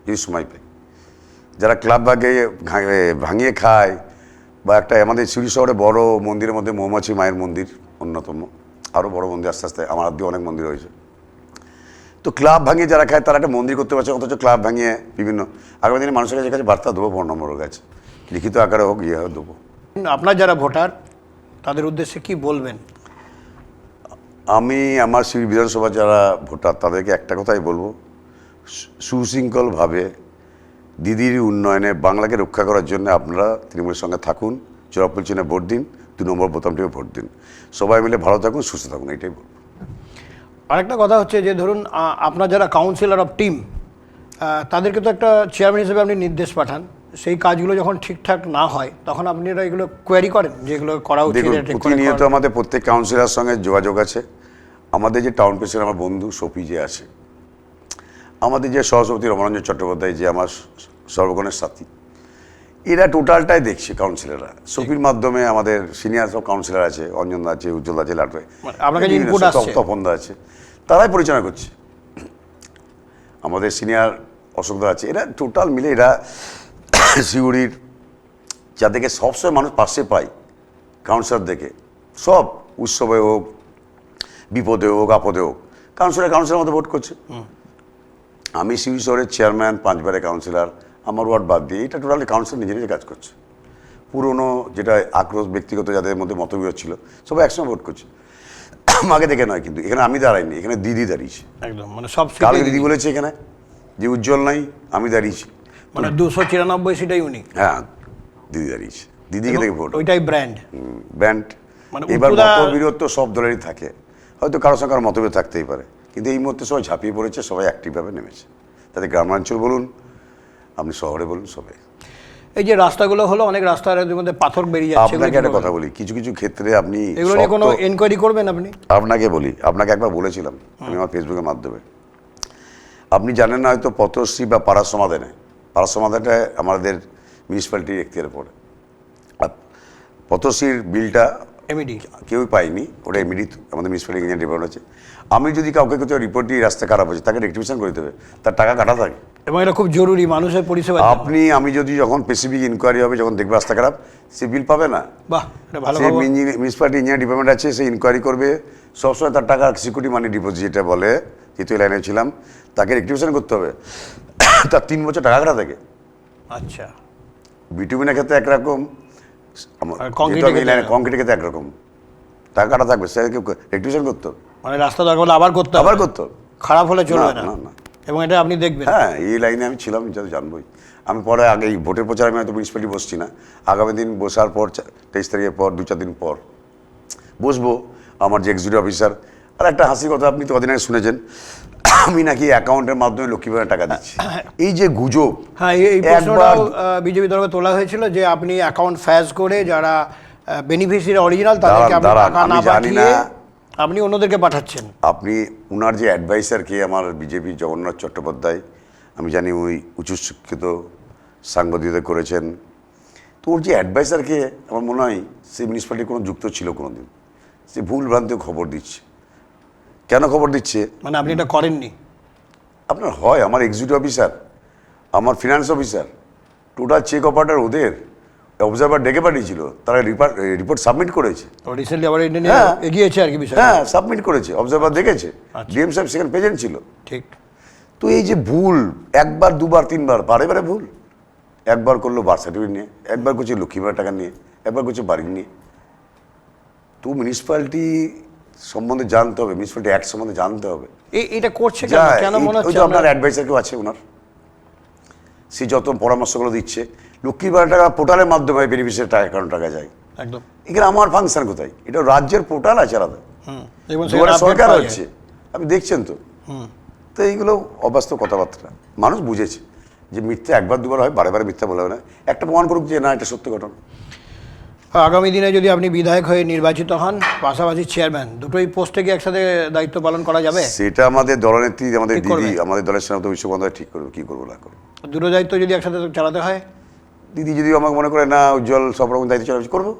যদি সময় পাই। যারা ক্লাব ভাঙিয়ে খায়, বা একটা আমাদের সিউড়ি শহরে বড় মন্দিরের মধ্যে মৌমাছি মায়ের মন্দির অন্যতম, আরও বড় মন্দির আস্তে আস্তে আমার হাত দিয়ে অনেক মন্দির হয়েছে। তো ক্লাব ভাঙিয়ে যারা খায় তারা একটা মন্দির করতে পারছে, অথচ ক্লাব ভাঙিয়ে বিভিন্ন, আগামী দিনে মানুষের কাছে বার্তা দেবো, 15 নম্বরের কাছে লিখিত আকারে হোক, ইয়ে হোক দেবো। আপনার যারা ভোটার তাদের উদ্দেশ্যে কি বলবেন? আমি আমার সিউড়ি বিধানসভা যারা ভোটার তাদেরকে একটা কথাই বলবো, সুশৃঙ্খলভাবে দিদির উন্নয়নে বাংলাকে রক্ষা করার জন্য আপনারা তৃণমূলের সঙ্গে থাকুন, জোড়াফুল চিহ্নে ভোট দিন, 2 নম্বর বোতামটিও ভোট দিন। সবাই মিলে ভালো থাকুন, সুস্থ থাকুন, এটাই বলবো। আরেকটা কথা হচ্ছে যে ধরুন আপনার যারা কাউন্সিলর অফ টিম, তাদেরকে তো একটা চেয়ারম্যান হিসেবে আপনি নির্দেশ পাঠান, সেই কাজগুলো যখন ঠিকঠাক না হয় তখন আপনারা এগুলো কোয়ারি করেন যেগুলো করা উচিত? দেখুন, এটা ঠিক করে প্রতিনিয়ত করা- আমাদের প্রত্যেক কাউন্সিলরের সঙ্গে যোগাযোগ আছে। আমাদের যে টাউন প্রেসিডেন্ট আমার বন্ধু সফি যে আছে, আমাদের যে সহসভাপতি রমানঞ্জন চট্টোপাধ্যায় যে আমার সর্বক্ষণের সাথী, এরা টোটালটাই দেখছে কাউন্সিলররা। সফির মাধ্যমে আমাদের সিনিয়র সব কাউন্সিলর আছে, অঞ্জন দা আছে, উজ্জ্বল আছে, লাটে, মানে আপনার কাছে input আসছে? তপন দা আছে, তারাই পরিচালনা করছে। আমাদের সিনিয়র অশোক দা আছে, এরা টোটাল মিলে এরা সিউড়ির যাদেরকে সবসময় মানুষ পাশে পায়, কাউন্সিলর দেখে, সব উৎসবে হোক, বিপদে হোক, আপদে হোক, কাউন্সিলর মতো ভোট করছে। আমি সিউড়ি শহরের চেয়ারম্যান, 5 বারের কাউন্সিলর, আমার ওয়ার্ড বাদ দিয়ে, এটা টোটালি কাউন্সিলর নিজে নিজে কাজ করছে। পুরনো যেটা আক্রোশ ব্যক্তিগত যাদের মধ্যে মতবিরোধ ছিল, সবাই একসঙ্গে ভোট করছে। আমাকে দেখে নয়, কিন্তু এখানে আমি দাঁড়াইনি, এখানে দিদি দাঁড়িয়েছে। একদম, মানে সব কালকে সিটেই দিদি বলেছে এখানে যে উজ্জ্বল নাই, আমি দাঁড়িয়েছি। মানে 294 সিটাই উনি, হ্যাঁ, দিদি দাঁড়িয়েছে, দিদিকে দেখে ভোট। ওইটাই ব্র্যান্ড। ব্যান্ড। মানে এবার উত্তরা- মতবিরোধ তো সব দলেরই থাকে, হয়তো কারোর সঙ্গে কারো মতবিরোধ থাকতেই পারে, কিন্তু এই মুহূর্তে সবাই ঝাঁপিয়ে পড়েছে, সবাই অ্যাক্টিভভাবে নেমেছে। তাতে গ্রামাঞ্চল বলুন, আপনি শহরে বলুন, সবাই। এই যে রাস্তাগুলো হলো, অনেক রাস্তার মধ্যে পাথর বেরিয়ে যাচ্ছে, এগুলো আপনাকে কি একটা করবেন? কথা বলি, কিছু কিছু ক্ষেত্রে আপনি এগুলো নিয়ে কোনো শক্ত- এনকোয়ারি করবেন আপনি? আপনাকে বলি, আপনাকে একবার বলেছিলাম আমি আমার ফেসবুকের মাধ্যমে, আপনি জানেন না হয়তো পথশ্রী বা পাড়া সমাধানে, পাড়া সমাধানটা আমাদের মিউনিসিপ্যালিটির এখতিয়ারে পড়ে। আর পথশ্রীর বিলটা এমইডি কেউই পায়নি, ওটা এমনিই আমাদের মিউনিসিপ্যালিটি ইঞ্জিনিয়ার ডিপার্টমেন্ট আছে। আমি যদি কাউকে কিছু রিপোর্ট দিই রাস্তা খারাপ হয়েছে, তাকে রেক্টিফিকেশন করে দেবে, তার টাকা কাটা থাকে। এবং এটা খুব জরুরি মানুষের পরিষেবা। আমি যদি যখন স্পেসিফিক ইনকোয়ারি হবে, যখন দেখবে রাস্তা খারাপ, সে বিল পাবে না। বাহ, এটা ভালো সে খবর। মিউনিসিপ্যালিটি ইঞ্জিনিয়ার ডিপার্টমেন্ট আছে, সে ইনকোয়ারি করবে, সবসময় তার টাকা সিকিউরিটি মানি ডিপোজিট যেটা বলে, তৃতীয় লাইনে ছিলাম, তাকে রেক্টিফিকেশন করতে হবে, তার 3 বছর টাকা কাটা থাকে। আচ্ছা, বিটুমিনের ক্ষেত্রে একরকম, আর concrete এর ক্ষেত্রে কংক্রিটের ক্ষেত্রে একরকম টাকাটা থাকবে, সে রেক্টিফিকেশন করতো, মানে রাস্তা দরকার হলে আবার করতে হবে, আবার করতো। খারাপ হলে চলবে না, না, না। এবং এটা আপনি দেখবেন। হ্যাঁ, এই লাইনে আমি ছিলাম, যা জানবোই। আমি পরে আগে এই ভোটের প্রচার আমি হয়তো মিউনিসিপ্যালিটি বসছি না, আগামী দিন বসার পর 23 তারিখের পর 2-4 দিন পর বসবো। আমার যে এক্সিকিউটিভ অফিসার, আর একটা হাসির কথা আপনি তো কদিন আগে শুনেছেন, আমি নাকি অ্যাকাউন্টের মাধ্যমে লক্ষ্মী ভাণ্ডার টাকা দিচ্ছি। এই যে গুজব, হ্যাঁ, এই প্রশ্নটাও বিজেপি তরফে তোলা হয়েছিল যে আপনি অ্যাকাউন্ট ফ্যাজ করে যারা বেনিফিশিয়ারি অরিজিনাল তাদেরকে আপনি দাঁড়ান, টাকা না আমি জানি পাঠিয়ে না। আপনি অন্যদেরকে পাঠাচ্ছেন। আপনি উনার যে অ্যাডভাইসার কে, আমার বিজেপি জগন্নাথ চট্টোপাধ্যায়, আমি জানি ওই উচ্চশিক্ষিত সাংবাদিকতা করেছেন, তো ওর যে অ্যাডভাইসারকে আমার মনে হয় সেই মিউনিসিপ্যালিটির কোনো যুক্ত ছিল কোনোদিন, সে ভুল ভ্রান্তি খবর দিচ্ছে। কেন খবর দিচ্ছে? মানে আপনি এটা করেননি? আপনার হয়, আমার এক্সিকিউটিভ অফিসার, আমার finance officer, total check operator ওদের, অবজারভার ডেকে পাঠিয়েছিল, তারা রিপোর্ট সাবমিট করেছে। রিসেন্টলি আবার এটা হ্যাঁ। এগিয়েছে আর কি বিষয়। হ্যাঁ, সাবমিট করেছে, অবজারভার দেখেছে, ডিএম সাহেব সেখানে প্রেজেন্ট ছিল। ঠিক। তো এই যে ভুল, একবার দুবার তিনবার, বারে বারে ভুল। একবার করলো বার্থ সার্টিফিকেট নিয়ে, একবার করছে লক্ষ্মী ভাণ্ডার টাকা নিয়ে, একবার করছে বাড়ি নিয়ে। তো মিউনিসিপ্যালিটি সম্বন্ধে জানতে হবে, মিউনিসিপ্যালিটি অ্যাক্ট সম্বন্ধে জানতে হবে। এটা করছে কেন? কেন মনে হচ্ছে? আপনার অ্যাডভাইসার কেউ আছে ওনার, সে যত পরামর্শগুলো দিচ্ছে, লক্ষ্মী ভাণ্ডার টাকা পোর্টালের মাধ্যমে বেনিফিশিয়ারি টাকা অ্যাকাউন্ট টাকা যায়। একদম। এখানে আমার ফাংশন কোথায়? এটা রাজ্যের পোর্টাল আছে আলাদা, এবং সরকার হচ্ছে, আপনি দেখছেন তো। তো এইগুলো অবাস্তব কথাবার্তা, মানুষ বুঝেছে যে মিথ্যা একবার দুবার হয়, বারে বারে মিথ্যা বলা হয় না, একটা প্রমাণ করুক যে না এটা সত্য ঘটনা। আগামী দিনে যদি আপনি বিধায়ক হয়ে নির্বাচিত হন, পাশাপাশি চেয়ারম্যান, দুটোই পোস্টে কি একসাথে দায়িত্ব পালন করা যাবে? সেটা আমাদের দলনেত্রী, আমাদের ঠিক করবে? দিদি, আমাদের দলের সভাপতি অভিষেক বন্দ্যোপাধ্যায় ঠিক করবে, কি করবো না করবো। দুটো দায়িত্ব যদি একসাথে চালাতে হয়, দিদি যদি আমাকে মনে করে না উজ্জ্বল সব রকম দায়িত্ব চালাচ্ছি, করবো।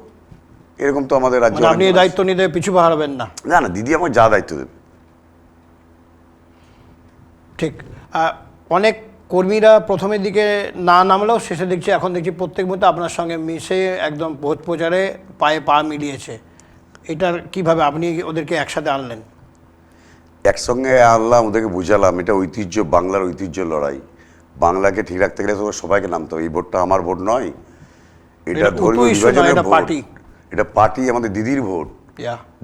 এরকম তো আমাদের রাজ্যে মানে আপনি এই দায়িত্ব নিতে পিছু পাহাড়বেন না? না না, দিদি আমাকে যা দায়িত্ব দেবে। ঠিক। অনেক কর্মীরা প্রথমের দিকে না নামলেও শেষে দেখছি, এখন দেখছি প্রত্যেক মুহূর্তে আপনার সঙ্গে মিশে একদম ভোট প্রচারে পায়ে পা মিলিয়েছে। এটার কিভাবে আপনি ওদেরকে একসাথে আনলেন? একসঙ্গে আনলাম, ওদেরকে বুঝালাম এটা ঐতিহ্য, বাংলার ঐতিহ্য লড়াই। বাংলাকে ঠিক রাখতে গেলে তো সবাইকে নামতে হবে। এই ভোটটা আমার ভোট নয়, এটা ধর্মীয় বিভাজনের ভোট, এটা পার্টি, আমাদের দিদির ভোট।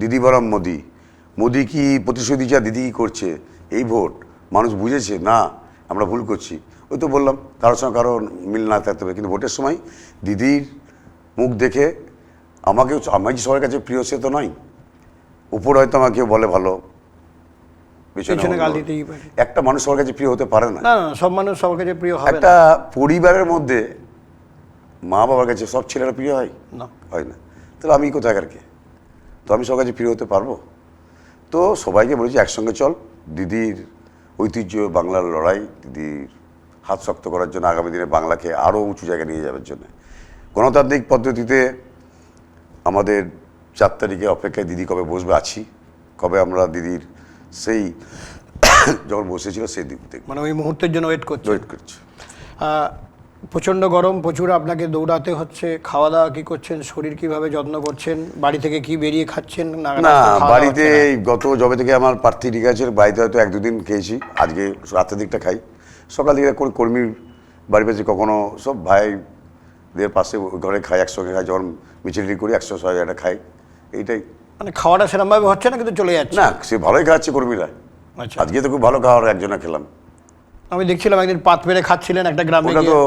দিদি বরং মোদি, মোদি কি প্রতিশ্রুতি যা, দিদি কি করছে, এই ভোট মানুষ বুঝেছে না আমরা ভুল করছি। ওই তো বললাম, কারোর সঙ্গে কারো মিল না থাকতে হবে, কিন্তু ভোটের সময় দিদির মুখ দেখে আমাকেও, আমি যে সবার কাছে প্রিয় সে তো নয়, উপর হয়তো আমাকে কেউ বলে ভালো, পেছনে গাল দিতেই পারে। একটা মানুষ সবার কাছে প্রিয় হতে পারে না। না না, সব মানুষ সবার কাছে প্রিয় হবে না। একটা পরিবারের মধ্যে মা বাবার কাছে সব ছেলেরা প্রিয় হয় না, হয় না। তাহলে আমি কোথাকার কে? তো আমি সবার কাছে প্রিয় হতে পারবো? তো সবাইকে বলেছি একসঙ্গে চল, দিদির ঐতিহ্য, বাংলার লড়াই, দিদির হাত শক্ত করার জন্য, আগামী দিনে বাংলাকে আরও উঁচু জায়গায় নিয়ে যাওয়ার জন্য গণতান্ত্রিক পদ্ধতিতে আমাদের 4 তারিখে অপেক্ষায়, দিদি কবে বসবে আছি, কবে আমরা দিদির সেই যখন বসেছিল সেই দিক থেকে মানে ওই মুহূর্তের জন্য ওয়েট করছি। প্রচণ্ড গরম, প্রচুর আপনাকে দৌড়াতে হচ্ছে, খাওয়া দাওয়া কি করছেন, শরীর কিভাবে যত্ন করছেন, বাড়ি থেকে কি বেরিয়ে খাচ্ছেন? না, বাড়িতে গত যবে থেকে আমার প্রার্থী ঠিক আছে, বাড়িতে হয়তো 1-2 দিন খেয়েছি, আজকে রাতের দিকটা খাই। সকাল দিকে কর্মীর বাড়ি পেয়েছি, কখনো সব ভাইদের পাশে ঘরে খাই, একসঙ্গে খাই, যখন মিছিলটি করি একসঙ্গে সবাই একটা খাই, এইটাই। মানে খাওয়াটা সেরকমভাবে হচ্ছে না, কিন্তু চলে যাচ্ছে না, সে ভালোই খাচ্ছে কর্মীরা। আচ্ছা, আজকে তো খুব ভালো খাওয়ার একজনে খেলাম। আমি দেখছিলাম একদিন পাত পেরে খাচ্ছিলেন একটা গ্রামে, ওটা তো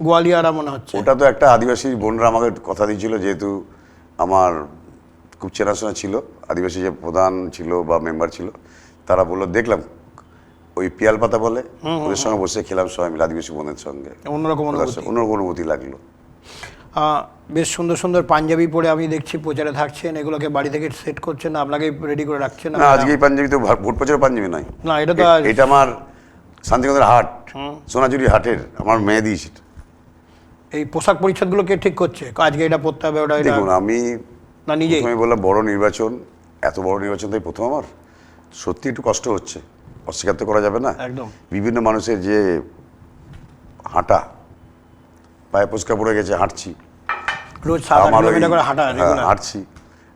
গোয়ালিয়ারা মনে হচ্ছে। ওটা তো একটা আদিবাসী বোনরা আমাকে কথা দিয়েছিল, যেহেতু আমার খুব চেনাশোনা ছিল, আদিবাসী যে প্রধান ছিল বা মেম্বার ছিল, তারা বললো, দেখলাম ওই পিয়াল পাতা বলে, ওদের সঙ্গে বসে খেলাম সবাই মিলে, আদিবাসী বোনের সঙ্গে, অন্যরকম অনুভূতি লাগলো। বেশ সুন্দর সুন্দর পাঞ্জাবি পরে আমি দেখছি প্রচারে থাকছেন, এগুলোকে বাড়ি থেকে সেট করছেন, আপনাকে রেডি করে রাখছেন? না, আজকে এই পাঞ্জাবি তো ভোট প্রচারের পাঞ্জাবি নয়। না, এটা তো এটা আমার শান্তিগঞ্জের হাট, সোনাঝুরি হাটের আমার মেয়ে দিয়েছে। এই পোশাক পরিচ্ছদগুলো কে ঠিক করছে? আজকে এটা পরতে হবে, ওটা? দেখুন, আমি না নিজেই বললাম বড় নির্বাচন, এত বড় নির্বাচন তাই প্রথম আমার, সত্যি একটু কষ্ট হচ্ছে, অস্বীকার তো করা যাবে না। একদম। বিভিন্ন মানুষের যে হাঁটা, পায়ে পরিষ্কার পড়ে গেছে, হাঁটছি রোজ 7-8 কিলোমিটার করে হাঁটছি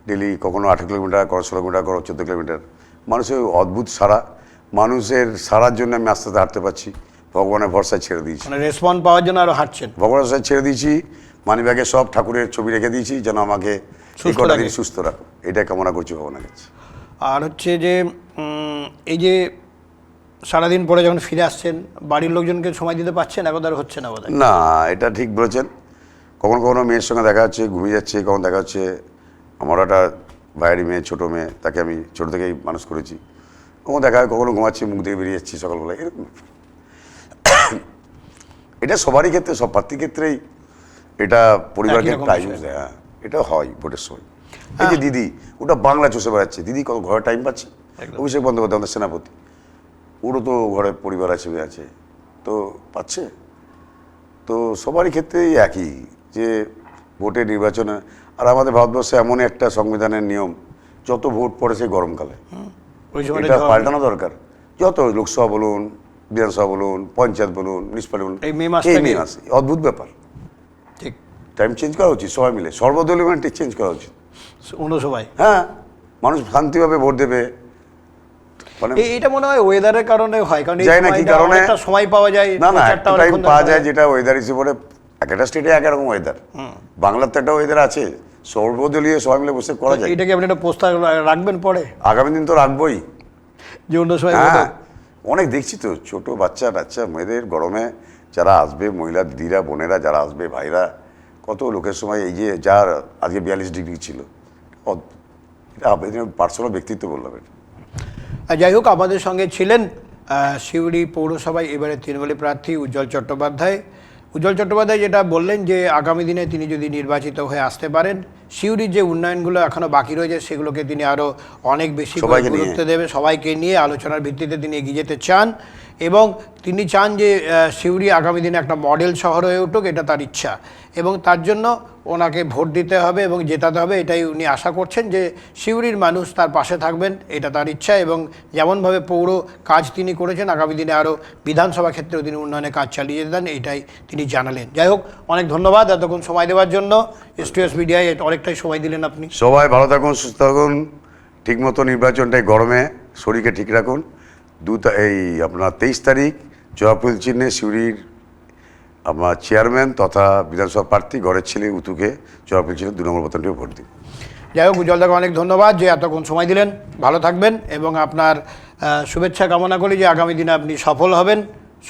ডেলি, কখনো 8 কিলোমিটার, কখনো 16 কিলোমিটার, কখনো 14 কিলোমিটার। মানুষের অদ্ভুত সাড়া, মানুষের সাড়ার জন্য আমি আস্তে আস্তে হাঁটতে পারছি, ভগবানের ভরসায় ছেড়ে দিয়েছি। মানে রেসপন্স পাওয়ার জন্য আরো হাঁটছেন? ভগবানের ভরসায় ছেড়ে দিয়েছি, মানিব্যাগে সব ঠাকুরের ছবি রেখে দিয়েছি যেন আমাকে এই সুস্থ কটা রাখে। দিন সুস্থ রাখো, এটা কামনা করছি ভগবানের কাছে। আর হচ্ছে যে এই যে সারাদিন পরে যখন ফিরে আসছেন বাড়ির লোকজনকে সময় দিতে পারছেন, এখন আর হচ্ছে না বোধ হয়। না, এটা ঠিক বলেছেন। কখনো কখনো মেয়ের সঙ্গে দেখা হচ্ছে, ঘুমিয়ে যাচ্ছে, কখন দেখা হচ্ছে। আমার একটা বাইরের মেয়ে, ছোটো মেয়ে, তাকে আমি ছোটো থেকেই মানুষ করেছি। কখনো দেখা হয়, কখনো ঘুমাচ্ছি, মুখ দিয়ে বেরিয়ে যাচ্ছি সকালবেলা, এরকম। এটা সবারই ক্ষেত্রে, সব প্রার্থীর ক্ষেত্রেই এটা পরিবারকে একই রকম টাইম বিষয়। দেয়। হ্যাঁ, এটা হয় ভোটের সময়। এই যে দিদি, ওটা বাংলা চষে বেড়াচ্ছে, দিদি কত ঘরে টাইম পাচ্ছে। অভিষেক বন্দ্যোপাধ্যায় আমাদের সেনাপতি, ওরও তো ঘরে পরিবার আছে, মেয়ে আছে, তো পাচ্ছে। তো সবারই ক্ষেত্রেই একই, যে ভোটে নির্বাচনে। আর আমাদের ভারতবর্ষে এমন একটা সংবিধানের নিয়ম, যত ভোট পড়ে সেই গরমকালে, ওই সময় এটা পাল্টানো দরকার। যত লোকসভা বলুন, বিধানসভা বলুন, পঞ্চায়েত বলুন, মিউনিসিপ্যালিটি বলুন, এই মে মাসটাকে- এই মে মাসে অদ্ভুত ব্যাপার। ঠিক টাইম চেঞ্জ করা উচিত, সবাই মিলে সর্বদলীয় মানে চেঞ্জ করা উচিত। অনুসভায় হ্যাঁ, মানুষ শান্তিভাবে ভোট দেবে। মানে এটা মনে হয় ওয়েদারের কারণে হয়, কারণ এই যায় না কি সময়টা কারণে? অনেকটা সময় পাওয়া যায়, না না, প্রচারটা একটা টাইম অনেকক্ষণ ধরে পাওয়া হয়। যায়, যেটা ওয়েদার হিসেবে এক একটা স্টেটে এক রকম ওয়েদার। বাংলার তো একটা ওয়েদার আছে, সর্বদলীয় সবাই মিলে বসে করা যায়। এটা কি আপনি একটা প্রস্তাব রাখবেন পরে, আগামী দিন তো রাখবোই। যে অন্য সময় হ্যাঁ, অনেক দেখছি তো ছোট বাচ্চা টাচ্চা মেয়েদের গরমে যারা আসবে, মহিলা দিদিরা, বোনেরা যারা আসবে, ভাইরা, কত লোকের সময় এই যে যার আজকে 42 ডিগ্রি ছিল, এটা পার্সোনাল ব্যক্তিত্ব বললাম এটা। যাই হোক, আমাদের সঙ্গে ছিলেন সিউড়ি পৌরসভায় এবারে তৃণমূলী প্রার্থী উজ্জ্বল চট্টোপাধ্যায়। উজ্জ্বল চট্টোপাধ্যায় যেটা বললেন যে আগামী দিনে তিনি যদি নির্বাচিত হয়ে আসতে পারেন, সিউড়ির যে উন্নয়নগুলো এখনও বাকি রয়েছে সেগুলোকে তিনি আরও অনেক বেশি করে সবাইকে নিয়ে। গুরুত্ব দেবে, সবাইকে নিয়ে আলোচনার ভিত্তিতে তিনি এগিয়ে যেতে চান এবং তিনি চান যে সিউড়ি আগামী দিনে একটা মডেল শহর হয়ে উঠুক, এটা তার ইচ্ছা এবং তার জন্য ওনাকে ভোট দিতে হবে এবং জেতাতে হবে। এটাই উনি আশা করছেন যে সিউড়ির মানুষ তার পাশে থাকবেন, এটা তার ইচ্ছা এবং যেমনভাবে পৌর কাজ তিনি করেছেন আগামী দিনে আরও বিধানসভা ক্ষেত্রেও তিনি উন্নয়নের কাজ চালিয়ে যেতেন, এইটাই তিনি জানালেন। যাই হোক, অনেক ধন্যবাদ এতক্ষণ সময় দেওয়ার জন্য। STS মিডিয়ায় অনেকটাই সময় দিলেন আপনি। সবাই ভালো থাকুন, সুস্থ থাকুন, ঠিকমতো নির্বাচনটাই গরমে শরীরকে ঠিক রাখুন। এই আপনার 23 তারিখ জয়পুর চিহ্নে সিউড়ির আমার চেয়ারম্যান তথা বিধানসভা প্রার্থী ঘরের ছেলে উতুকে জয়পুর চিহ্নে 2 নম্বর বোতামটিও ভোট দিন। যাই হোক, উজ্জ্বলদাকে অনেক ধন্যবাদ যে এতক্ষণ সময় দিলেন। ভালো থাকবেন এবং আপনার শুভেচ্ছা কামনা করি যে আগামী দিনে আপনি সফল হবেন।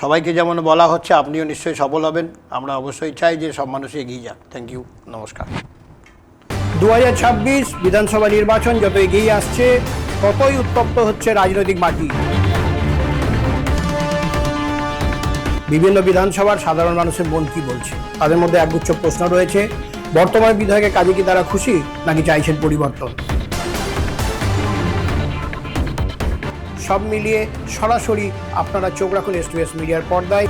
সবাইকে যেমন বলা হচ্ছে, আপনিও নিশ্চয়ই সফল হবেন। আমরা অবশ্যই চাই যে সব মানুষ এগিয়ে যাক। থ্যাংক ইউ, নমস্কার। 2026 বিধানসভা নির্বাচন যত এগিয়ে আসছে ততই উত্তপ্ত হচ্ছে রাজনৈতিক মাটি। বিভিন্ন বিধানসভার সাধারণ মানুষের মন কি বলছে, তাদের মধ্যে একগুচ্ছ প্রশ্ন রয়েছে। বর্তমান বিধায়কের কাজে কি তারা খুশি, নাকি চাইছেন পরিবর্তন? সব মিলিয়ে সরাসরি আপনারা চোখ রাখুন STS মিডিয়ার পর্দায়।